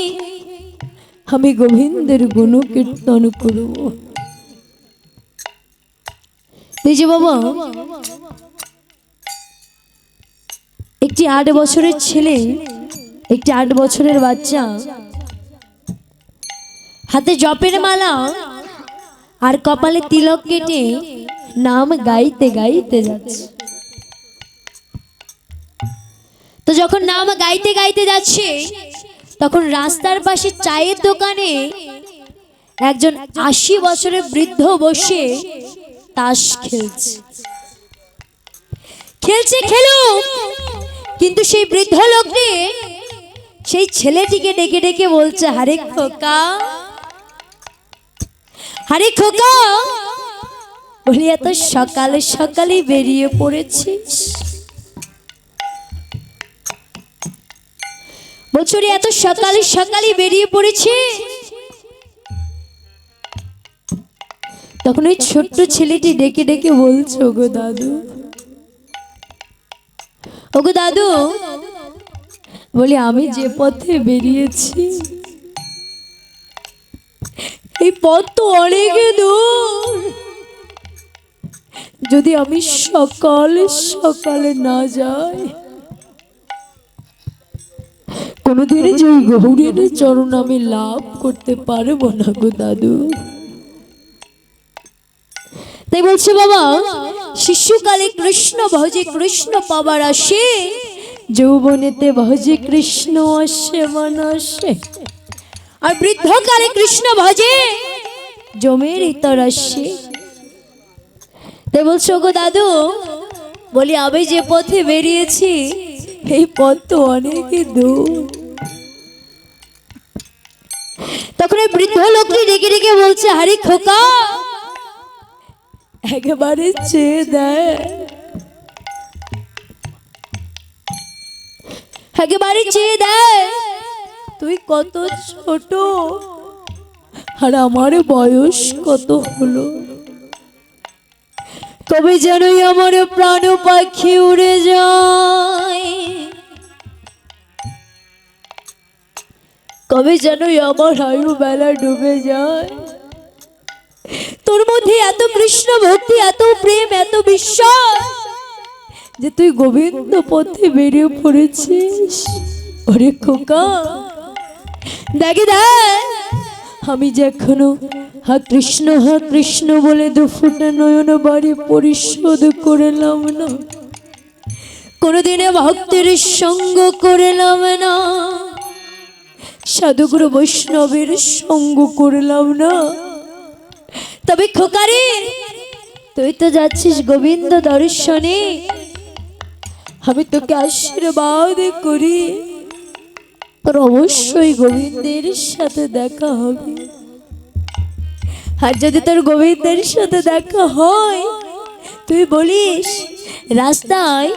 আমি গোবিন্দের গুণ কীর্তন করব। এই যে বাবা একটি 8 বছরের ছেলে, একটি 8 বছরের বাচ্চা হাতে জপের মালা আর কপালে তিলক কেটে নাম গাইতে গাইতে যাচ্ছে। তো যখন নাম গাইতে গাইতে যাচ্ছে তখন রাস্তার পাশে চায়ের দোকানে একজন 80 বছরের বৃদ্ধ বসে তাস খেলছে। খেলছে খেলুক, কিন্তু সেই বৃদ্ধ লোকটি সেই ছেলেটিকে ডেকে ডেকে বলছে, আরে খোকা, আরে খোকা, বলি এত সকালে সকালে বেরিয়ে পড়েছিস? বছরে এত সকালে সকালে বেরিয়ে পড়েছে। তখন ওই ছোট্ট ছেলেটি ডেকে ডেকে বলছে, ওগো দাদু, ওগো দাদু, বলি আমি যে পথে বেরিয়েছি এই পথ তো অনেক দূর। যদি আমি সকালে সকালে না যাই কোনোদিনই যে গৌরীর চরণ আমি লাভ করতে পারবো না গো দাদু। তাই বলছে বাবা, শিশুকালে কৃষ্ণ ভজে কৃষ্ণ পাবার আসে, যৌবনেতে ভজে কৃষ্ণ আসে মানসে, আর বৃদ্ধকালে কৃষ্ণ ভজে জমের ইতর আসে। তাই বলছো গো দাদু, বলি আমি যে পথে বেরিয়েছি এই পথ তো অনেক দূর। তখন ওই বৃদ্ধ লোকটি ডেকে ডেকে বলছে, আরে খোকা, একেবারে চেয়ে দেয়, একেবারে চেয়ে দেয়, তুই কত ছোট আর আমার বয়স কত হলো। কবে যেনই আমার প্রাণ পাখি উড়ে যায়, কবে যেনই আমার আয়ু বেলা ডুবে যায়। তোর মধ্যে এত কৃষ্ণ ভক্তি, এত প্রেম, এত বিশ্বাস যে তুই গোবিন্দ পথে বেরিয়ে পড়েছিস। ওরে খোকা, দেখে দেখ, আমি যে এখনো হা কৃষ্ণ বলে 2 ফোঁটা নয়ন বাড়ি পরিশোধ করলাম না, কোনদিনে ভক্তের সঙ্গ করলাম না, সাধুগুরু বৈষ্ণবের সঙ্গ করলাম না। তবে খোকারে, তুই তো যাচ্ছিস গোবিন্দ দর্শনে, আমি তোকে আশীর্বাদ করি, তোর অবশ্যই গোবিন্দের সাথে দেখা হবে। আর যদি তোর গোবিন্দের সাথে দেখা হয়, তুই বলিস রাস্তায়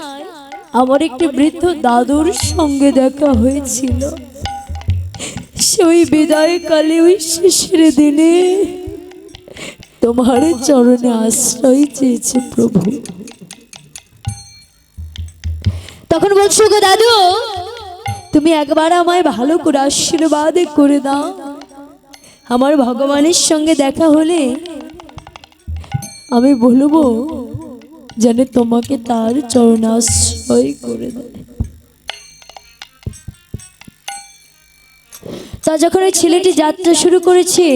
আমার একটি বৃদ্ধ দাদুর সঙ্গে দেখা হয়েছিল, সেই বিদায়কালে ওই শেষের দিনে তোমার চরণে আশ্রয় চেয়েছে প্রভু। তখন বলছো গো দাদু, তুমি একবার আমায় ভালো করে আশীর্বাদ করে দাও, আমার ভগবানের সঙ্গে দেখা হলে আমি বলবো যেন তোমাকে তার চরণাশ্রয় করে দেয়। তা যখন ওই ছেলেটি যাত্রা শুরু করেছে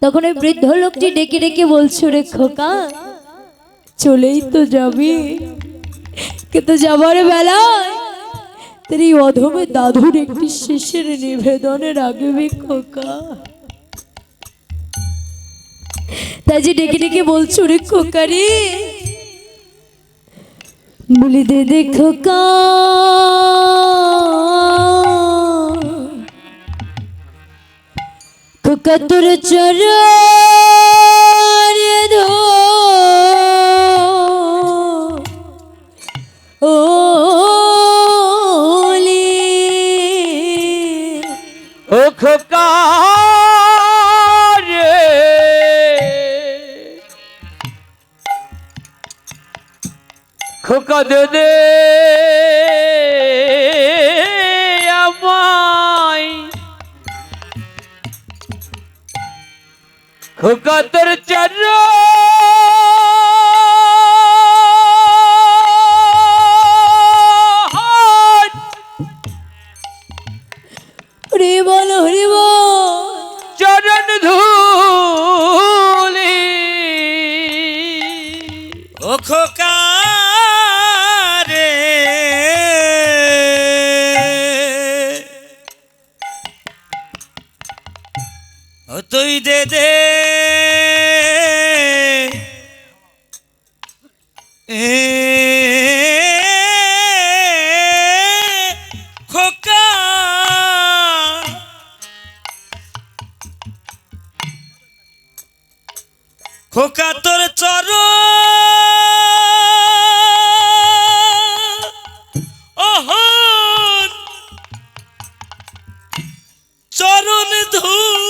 তখন ওই বৃদ্ধ লোকটি ডেকে ডেকে বলছে, রে খোকা চলেই তো যাবি, কিন্তু যাবার বেলায় তোর এই অধমে দাদুর একটি শেষের নিবেদনে রাখবি খোকা। তাই যে ডেকে ডেকে বলছো রে খোকা রে, বলি দে দে খোকা খোকা তোর চরণে ওলি ও খোকা রে, খোকা দে দে আমায়, খোকা তোর চরণ হরি বল হরি বল চরণ ধুলি। ও খোকা রে, ও তুই দে দে খোকা, খোকা তোর চরণ ধুলি।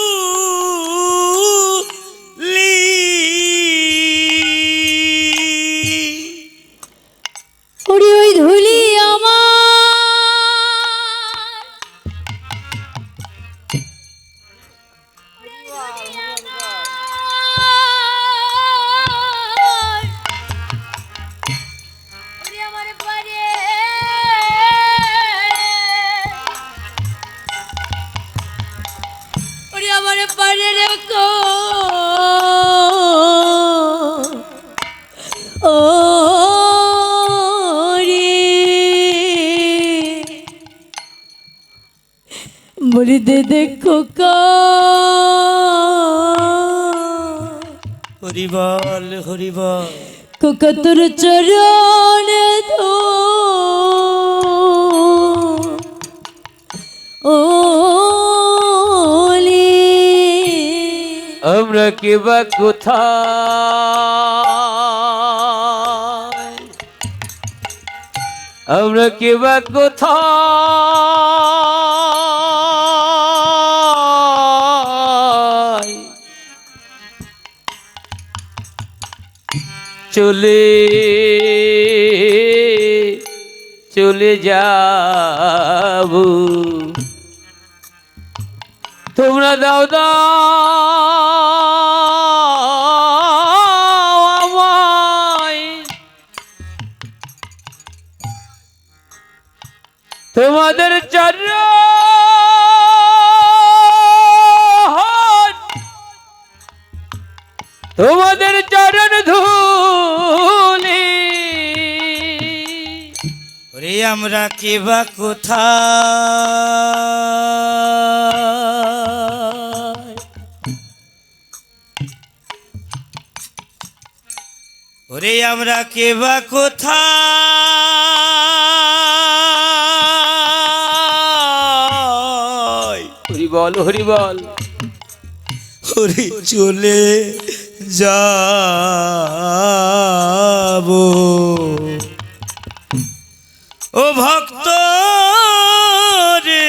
হরি ওই ধুলি আমার আমারে পারে রেখো ও রে, বলি দে দেখো হরি বল হরি বল, খোকা তোর চরণে ওলি আমরা কেবা কোথায়, আমরা কেবা কোথায় চলে চলে যাব, তোমরা দাও দাও আমায়, তোমাদের চরণ, তোমাদের চরণ ধুলি। ওরে আমরা কেবা কোথায়, ওরে আমরা কেবা কোথায়, হরি বল হরি বল, ওরে চলে যাব ও ভক্ত রে,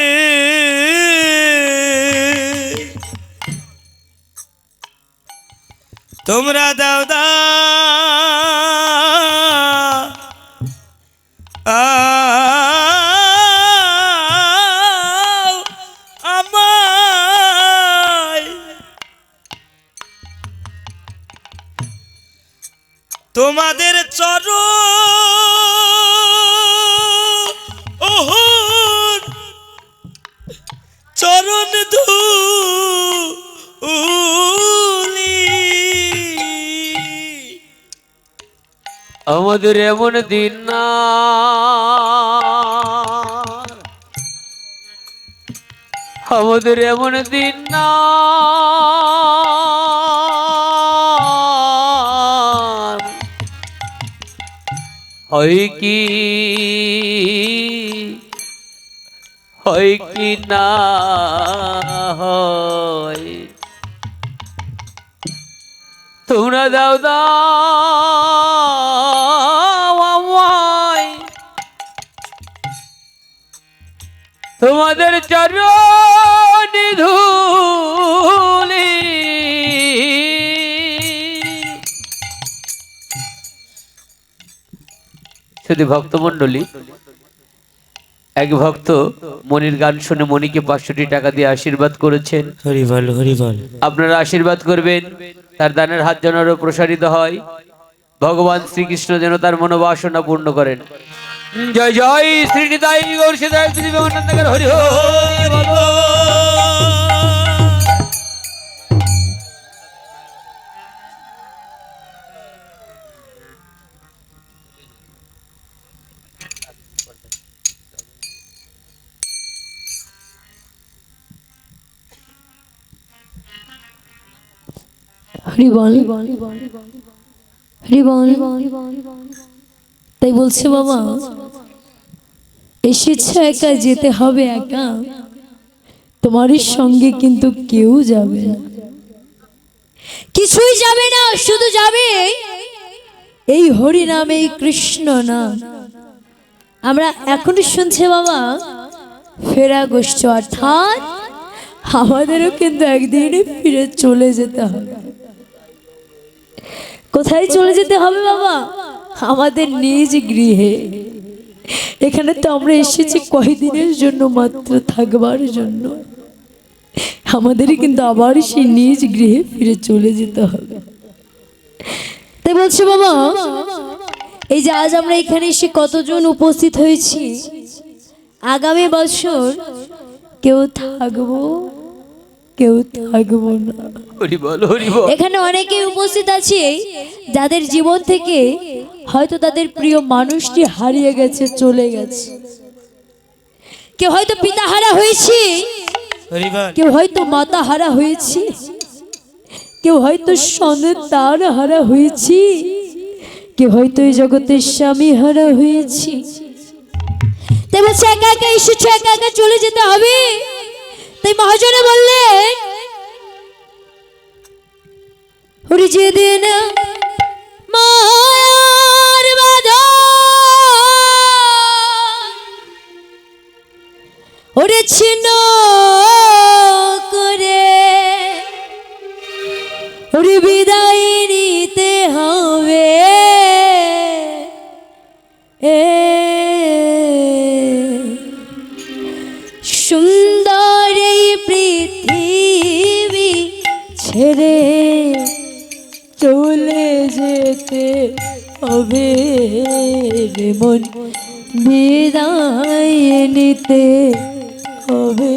তোমরা দাও আমায়, তোমাদের চরণ আমাদের এমন দিন না আমাদের এমন দিন না হয় কি না হয় তোমরা দাও দাও আমায় তোমাদের চরণ ধুলি শুধু ভক্তমণ্ডলী এক ভক্ত মনির গান শুনে মনিকে 500টি টাকা দিয়ে আশীর্বাদ করেছেন। হরি বল হরি বল। আপনারা আশীর্বাদ করবেন তার দানের হাত যেন আরো প্রসারিত হয়, ভগবান শ্রীকৃষ্ণ যেন তার মনোবাসনা পূর্ণ করেন। জয় জয় শ্রীনিতাই গৌর সীতাই বিবেকানন্দের হরি হরি বল। হরি বল হরি বল। তাই বলছে বাবা এসেছে একা যেতে হবে একা, তোমার সঙ্গে কিন্তু কেউ যাবে না, কিছুই যাবে না, শুধু যাবে এই হরি নাম, এই কৃষ্ণ নাম। আমরা এখনই শুনছি বাবা ফেরা গোষ্ঠ, অর্থাৎ আমাদেরও কিন্তু একদিন ফিরে চলে যেতে হবে। কোথায় চলে যেতে হবে বাবা? আমাদের নিজ গৃহে। এখানে তো আমরা এসেছি কয়দিনের জন্য, মাত্র থাকবার জন্য। আমাদেরই কিন্তু আবার সেই নিজ গৃহে ফিরে চলে যেতে হবে। তাই বলছে বাবা এই যে আজ আমরা এখানে এসে কতজন উপস্থিত হয়েছি, আগামী বছর কেউ থাকবো কেউ থাকবো না। হরি বল হরি বল। এখানে অনেকেই উপস্থিত আছে যাদের জীবন থেকে হয়তো তাদের প্রিয় মানুষটি হারিয়ে গেছে, চলে গেছে। কেউ হয়তো পিতা হারা হয়েছে, হরি বল। কেউ হয়তো মাতা হারা হয়েছে, কেউ হয়তো সন্তান হারা হয়েছে, কেউ হয়তো এই জগতের স্বামী হারা হয়েছে। তাই বলছে একা একা এসেছে, একা একা চলে যেতে হবে। তাই মহাজনে বললেন ওরে যেদিন মায়ার বাঁধন ওরে ছিন্ন করে ওরে বিদায় নিতে হবে, সুন্দর এই পৃথিবী ছেড়ে চলে যেতে হবে রে মন, বিদায় নিতে হবে।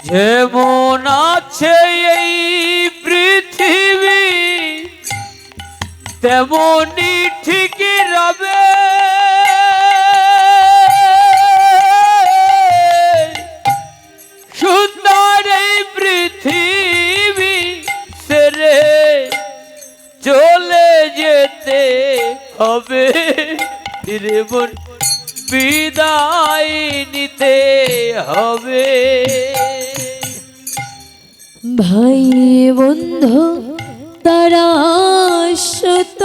যেমন আছে এই পৃথিবী তেমনি ঠিকই রবে, সুন্দর এই পৃথিবী ছেড়ে চলে যেতে হবে রে মন, বিদায় নিতে হবে। ভাই বন্ধু তারা সত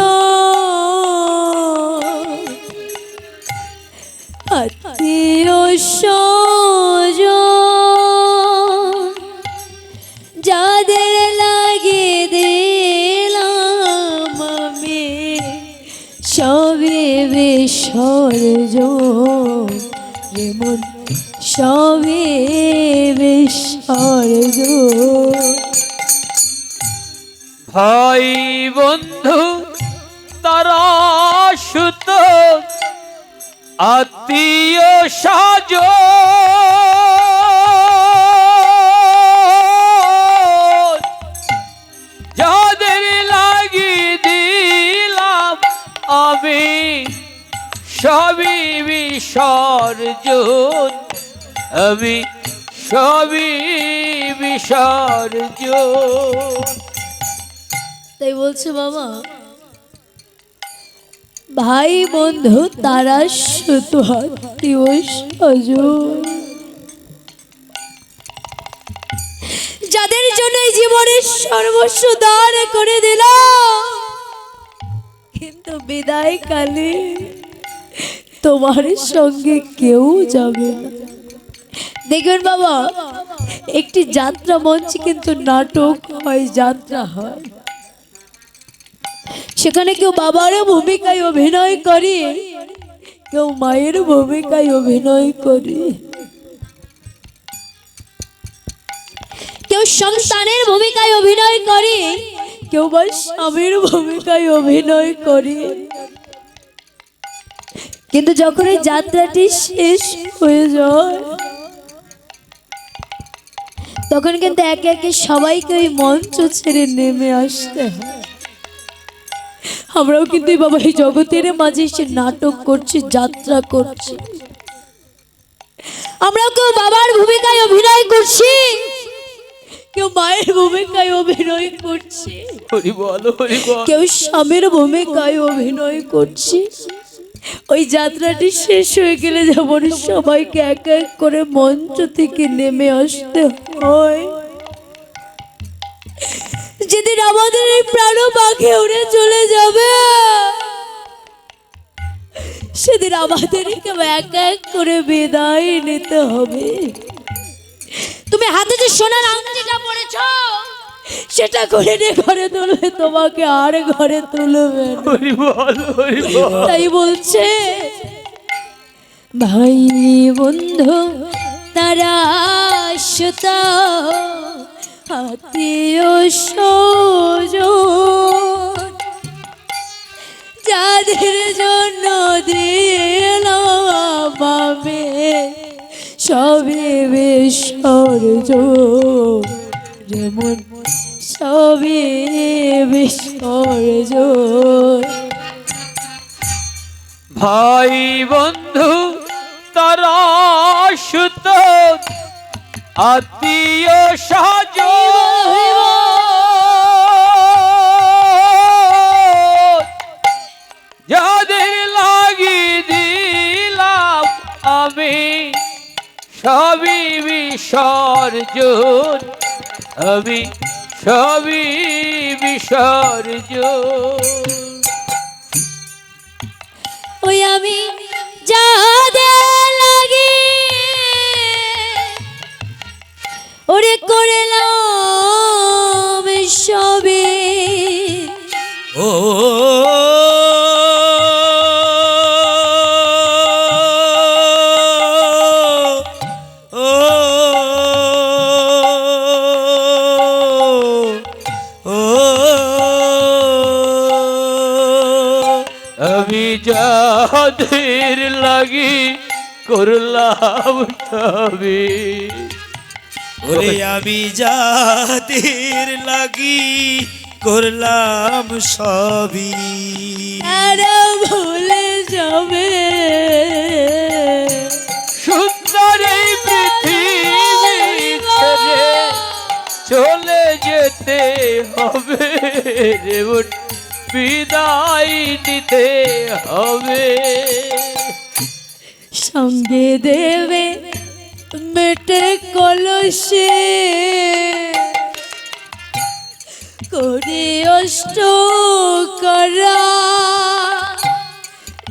আত্মীয় স্বজন যাদের লাগে দিলাম আমি সবে বিসর্জন রে মন, সবে বিসর্জন। ভাই বন্ধু তারা সুত আত্মীয় স্বজন যাদের লাগি দিল সবই বিসর্জন, আমি সবই বিসর্জন। তাই বলছে বাবা, ভাই বন্ধু তারা শুধু আত্মীয় স্বজন, যাদের জন্য এই জীবনের সর্বস্ব দান করে দিল, কিন্তু বিদায় কালে তোমার সঙ্গে কেউ যাবে না। দেখবেন বাবা, একটি যাত্রা মঞ্চে কিন্তু নাটক হয়, যাত্রা হয়, সেখানে কেউ বাবার ভূমিকায় অভিনয় করে, কেউ মায়ের ভূমিকায় অভিনয় করে, কেউ সন্তানের ভূমিকায় অভিনয় করে, কেউ বা স্বামীর ভূমিকায় অভিনয় করে। কিন্তু যখন এই যাত্রাটি শেষ হয়ে যায়, তখন কিন্তু একে একে সবাইকে ওই মঞ্চ ছেড়ে নেমে আসতে হয়। আমরাও কিন্তু বাবা এই জগতের মাঝে সে নাটক করছি, যাত্রা করছি, আমরাও কেউ বাবার ভূমিকায় অভিনয় করছি, কেউ মায়ের ভূমিকায় অভিনয় করছি, হরি বল, হরি বল। কেউ স্বামীর ভূমিকায় অভিনয় করছি। ওই যাত্রাটি শেষ হয়ে গেলে যেমন সবাইকে এক এক করে মঞ্চ থেকে নেমে আসতে হয়, যেদিন আমাদের এই প্রাণ পাখি উড়ে চলে যাবে, সেদিন আমাদেরকে এক এক করে বিদায় নিতে হবে। তুমি হাতে যে সোনার আংটিটা পরেছো, সেটা করে নিয়ে ঘরে তুলবে, তোমাকে আর ঘরে তুলবে না। হরি বল, হরি বল। তাই বলছে, ভাই বন্ধু তারা সুতা আত্মীয় স্বজন, যাদের জন্য দিলাম আমি সবই বিসর্জন, যেমন সবই বিসর্জন। ভাই বন্ধু তারা সুত আত্মীয় স্বজন, যাদের লাগি দিলাম আমি সবই বিসর্জন, আমি সবই বিসর্জন। ওই আমি যাদের লাগি ওরে করলাম সবে, ও আমি যাদের লাগি করলাম সবে, ওরে আমি জাতির লাগি করলাম সবই, তারা ভুলে যাবে সুন্দর এই পৃথিবী ছেড়ে চলে যেতে হবে রে, বিদায় নিতে হবে। সঙ্গে দেবে মেটে কলসে করে অষ্ট করা,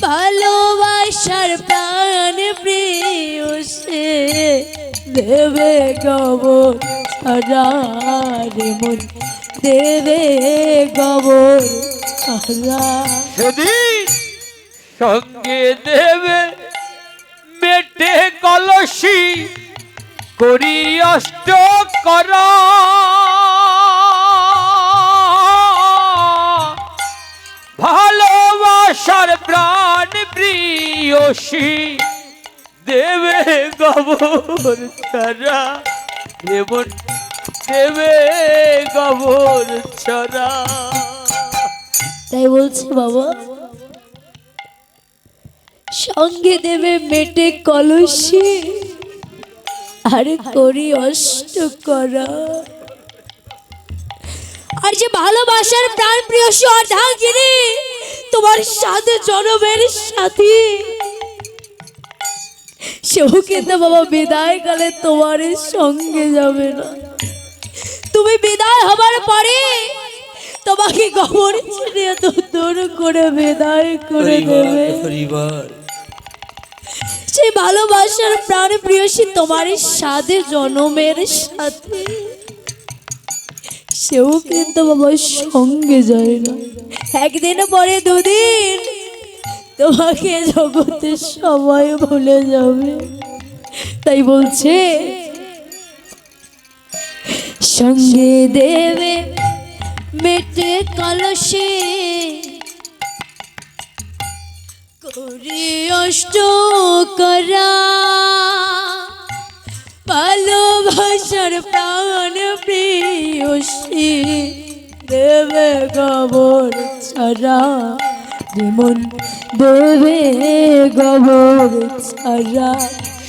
ভালোবাসার প্রাণ প্রিয় সে দেবে গবর ছাড়া রে মন, দেবে গবর ছাড়া। সেদিন সঙ্গে দেবে মেটে কলসি করি অষ্ট করা, ভালোবাসার প্রাণ প্রিয়সী দেবে গবর ছাড়া, এমন দেবে গবর ছাড়া। তাই বলছি বাবা, সঙ্গে দেবে মেটে কলসি আরে করি অষ্ট করা। আর যে ভালোবাসার প্রাণ প্রিয় অর্ধাঙ্গিনী তোমার সাথে জনমের সাথী, সেও কিন্তু বাবা বিদায় কালে তোমার সঙ্গে যাবে না। তুমি বিদায় হবার পরে তোমাকে কবর ছেড়ে দূর করে বিদায় করে দেবে। সেই ভালোবাসার প্রাণ প্রিয়সী তোমার সাথে জনমের সাথে, সেও কিন্তু বাবার সঙ্গে যায় না। একদিন পরে দুদিন তোমাকে জগতে সবাই ভুলে যাবে। তাই বলছে সঙ্গে দেবে মেটে কলসে করি অষ্ট করা। ভালোবাসার প্রাণ প্রিয়সী দেবে কবর ছাড়া, যেমন দেবে কবর ছাড়া।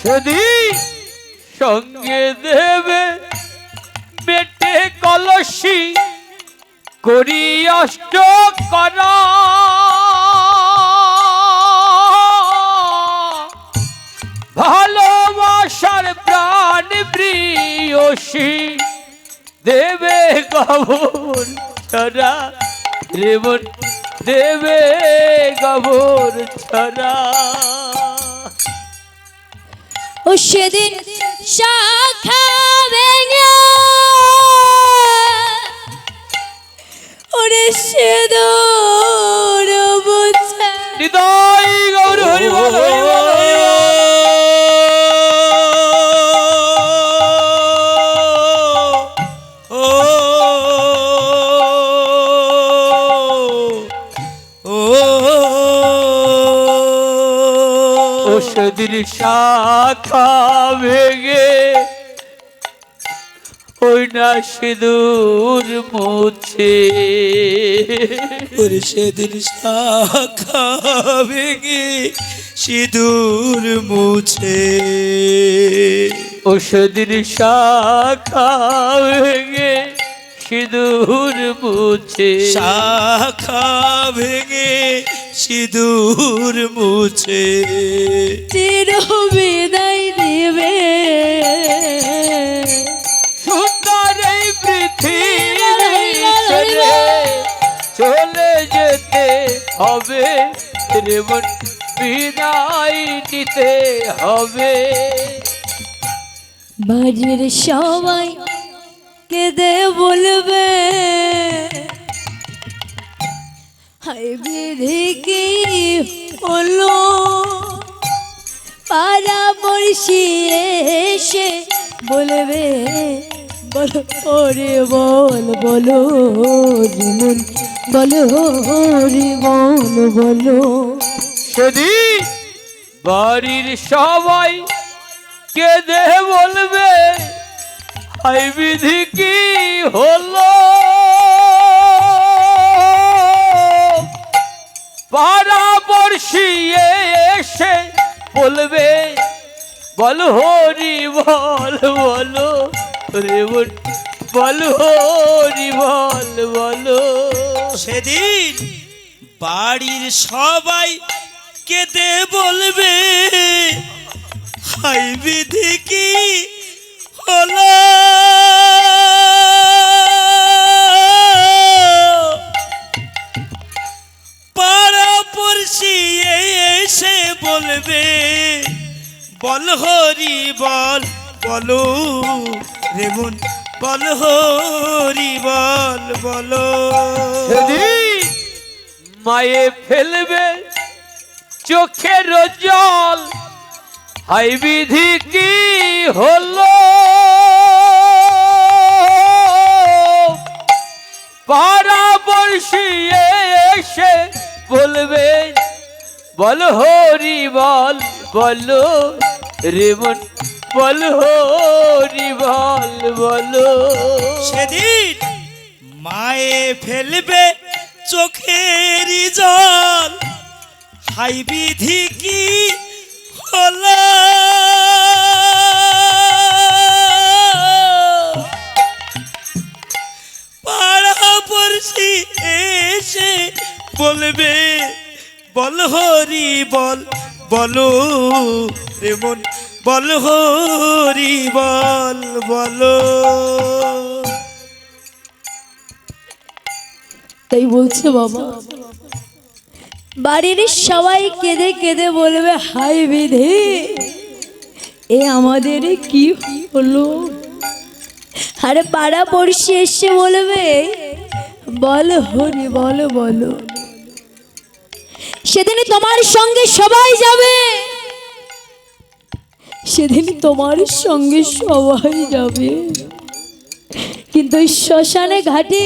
সেদিন সঙ্গে দেবে পেটে কলসি করি অষ্ট করা। ভালোবাসার প্রাণ প্রিয়সী দেবে কবর ছাড়া, রেমন দেবে কবর ছাড়া। ও সেদিন শাখা ভেঙে ওরে সেদুর বুঝে হৃদয় গৌর হরি বল হরি বল হরি বল। সেদিন শাখা ভেঙে ওই না সিঁদুর মুছে, সেদিন শাখা ভেঙে সিঁদুর মুছে। ও সেদিন শাখা ভেঙে সিঁদুর মুছে, শাখা ভেঙে সিঁদুর মুছে। চির বিদায় দেবে সুন্দর এই পৃথিবী ছেড়ে চলে যেতে হবে, রেমন বিদায় নিতে হবে। বাড়ির সবাই কেঁদে বলবে হায় বিধি কি হলো, পাড়া পড়শি এসে বলবে বলো ওরে বল বলো যেমন বলো রে বল বলো। সেদিন বাড়ির সবাই কেঁদে বলবে হায় বিধি কি হলো, পাড়া পড়শি এসে বলবে বল হরি বল বলো রে বল হরি বল বলো। সেদিন বাড়ির সবাই কেঁদে বলবে হাই বিধি কি হলো, পাড়া পড়শি এসে বলবে বল হরি বল বলো রেমন বল হরি বল বলো। সেদিন মায়ে ফেলবে চোখের জল হাই বিধি কি হলো, পাড়া পড়শি এসে বলবে বল হরি বল বলো রেমন বল হরি বল বলো। সেদিন মায়ে ফেলবে চোখের জল হাই বিধি কি হলো পাড়া পড়শি এসে বলবে বল হরি বল বলো রে মন বল হরি বল বলো। তাই বলছে বাবা, বাড়ির সবাই কেঁদে কেঁদে বলবে হাই বিধি, এ আমাদের কি হলো। আরে পাড়া পড়শি এসে বলবে বল হরি বলো বলো। সেদিন তোমার সঙ্গে সবাই যাবে, সেদিন তোমার সঙ্গে সবাই যাবে, কিন্তু ওই শ্মশানে ঘাটে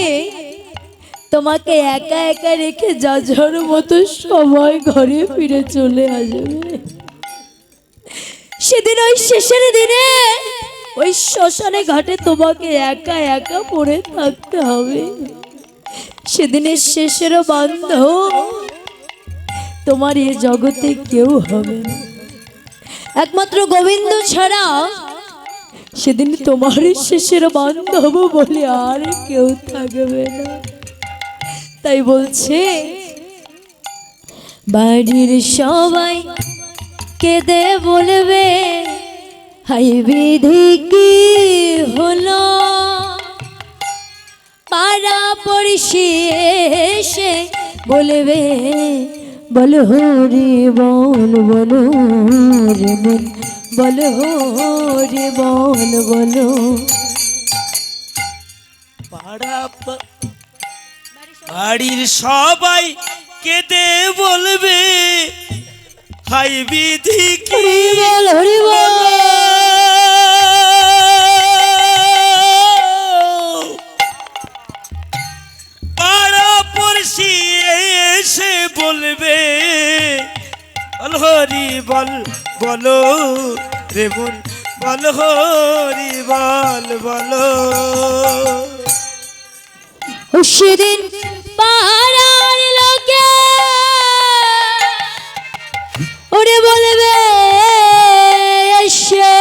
তোমাকে একা একা রেখে যার মতো সবাই ঘরে ফিরে চলে আসবে। সেদিন ওই শেষের দিনে ওই শ্মশানে ঘাটে তোমাকে একা একা পড়ে থাকতে হবে। সেদিনের শেষেরও বান্ধব তোমার এ জগতে কেউ হবে না, একমাত্র গোবিন্দ ছাড়া সেদিন তোমার শেষের বান্ধব বলে আর কেউ থাকবে না। তাই বলছে বাড়ির সবাই কেঁদে বলবে হাই বিধি কি হলো, পাড়া পড়শি এসে বলবে বল হরি বল বলো রে মন বল হরি বল বলো। বাড়ির সবাই কেঁদে বলবে হাই বিধি কি বল হরি বল। পাড়া পড়শি এসে বলবে বল হরি বল বলো রে মন বল হরি বল বলো। সেদিন পাড়ার লোকে ওরে বলবে এসে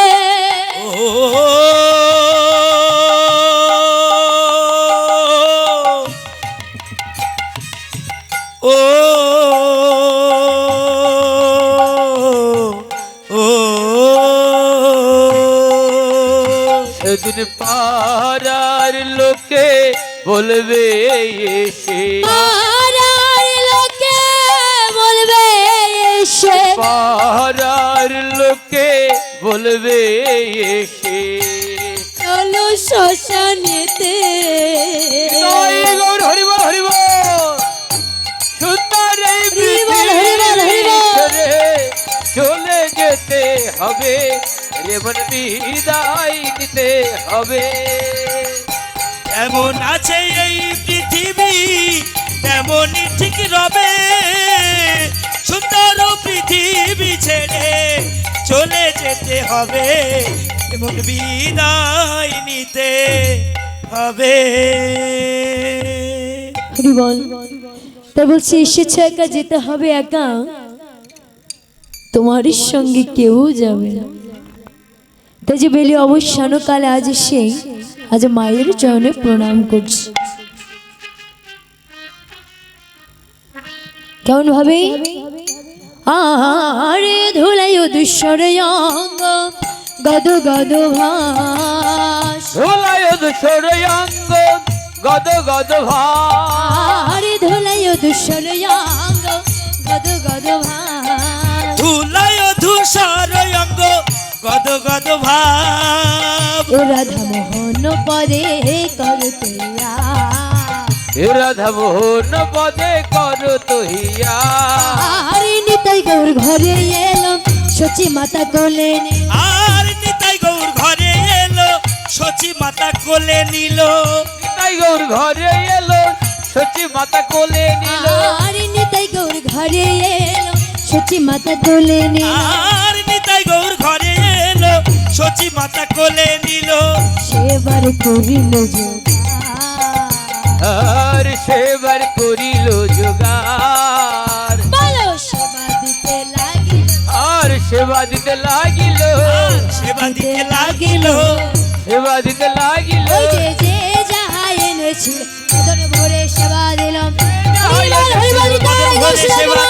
ও সেদিন পাড়ার লোকে বলবে এসে, পাড়ার লোকে বলবে এসে, পাড়ার লোকে বলবে এসে চলো শ্মশানেতে গৌর হরিব হরিব সুন্দর এই পৃথিবী ছেড়ে চলে যেতে হবে রে মন বিদায় নিতে হবে। এমন আছে এই পৃথিবী তেমনই ঠিক রবে, সুন্দর পৃথিবী ছেড়ে চলে যেতে হবে এমন বিদায় নিতে হবে। হরি বল। তাই বলছি এসেছে একা যেতে হবে একা, তোমার সঙ্গে কেউ যাবে না। তাই যে বেলি অবসানকালে আজ এসে আজ মায়ের চরণে প্রণাম করছি। কেমন ভাবে আরে ধুলাই দুঃসর অঙ্গ গদ গদ ভাস, ধুলাই দুঃসর অঙ্গ গদ গদ ভাস, আরে ধুলাই দুঃসর অঙ্গ গদ গদ ভাস, ধুলায় ধূসর অঙ্গ গদ গদ ভাব, রাধা মোহন পদে করতইয়া, রাধা মোহন পদে করতো হিয়া। আরে নিতাই গৌর ঘরে এলো সচি মাতা কোলে নিল, আর নিতাই গৌর ঘরে এলো সচি মাতা কোলে নিল, নিতাই গৌর ঘরে এলো সচি মাতা কোলে নিল, আরে নিতাই গৌর ঘরে এলো সচি মাতা কোলে নিল, আর নিতাই গৌর ঘরে এলো সচি মাতা কোলে নিল, সেবার করিল আর সেবার করিল জোগার, বলো সেবা আর সেবা দিতে লাগিল, সেবা দিতে লাগিল। সেবা দিতে লাগিল। ওই যে যাহা এনেছিল কদর ভরে সেবা দিলাম। হরিবল হরিবল নিতাই গো সেবা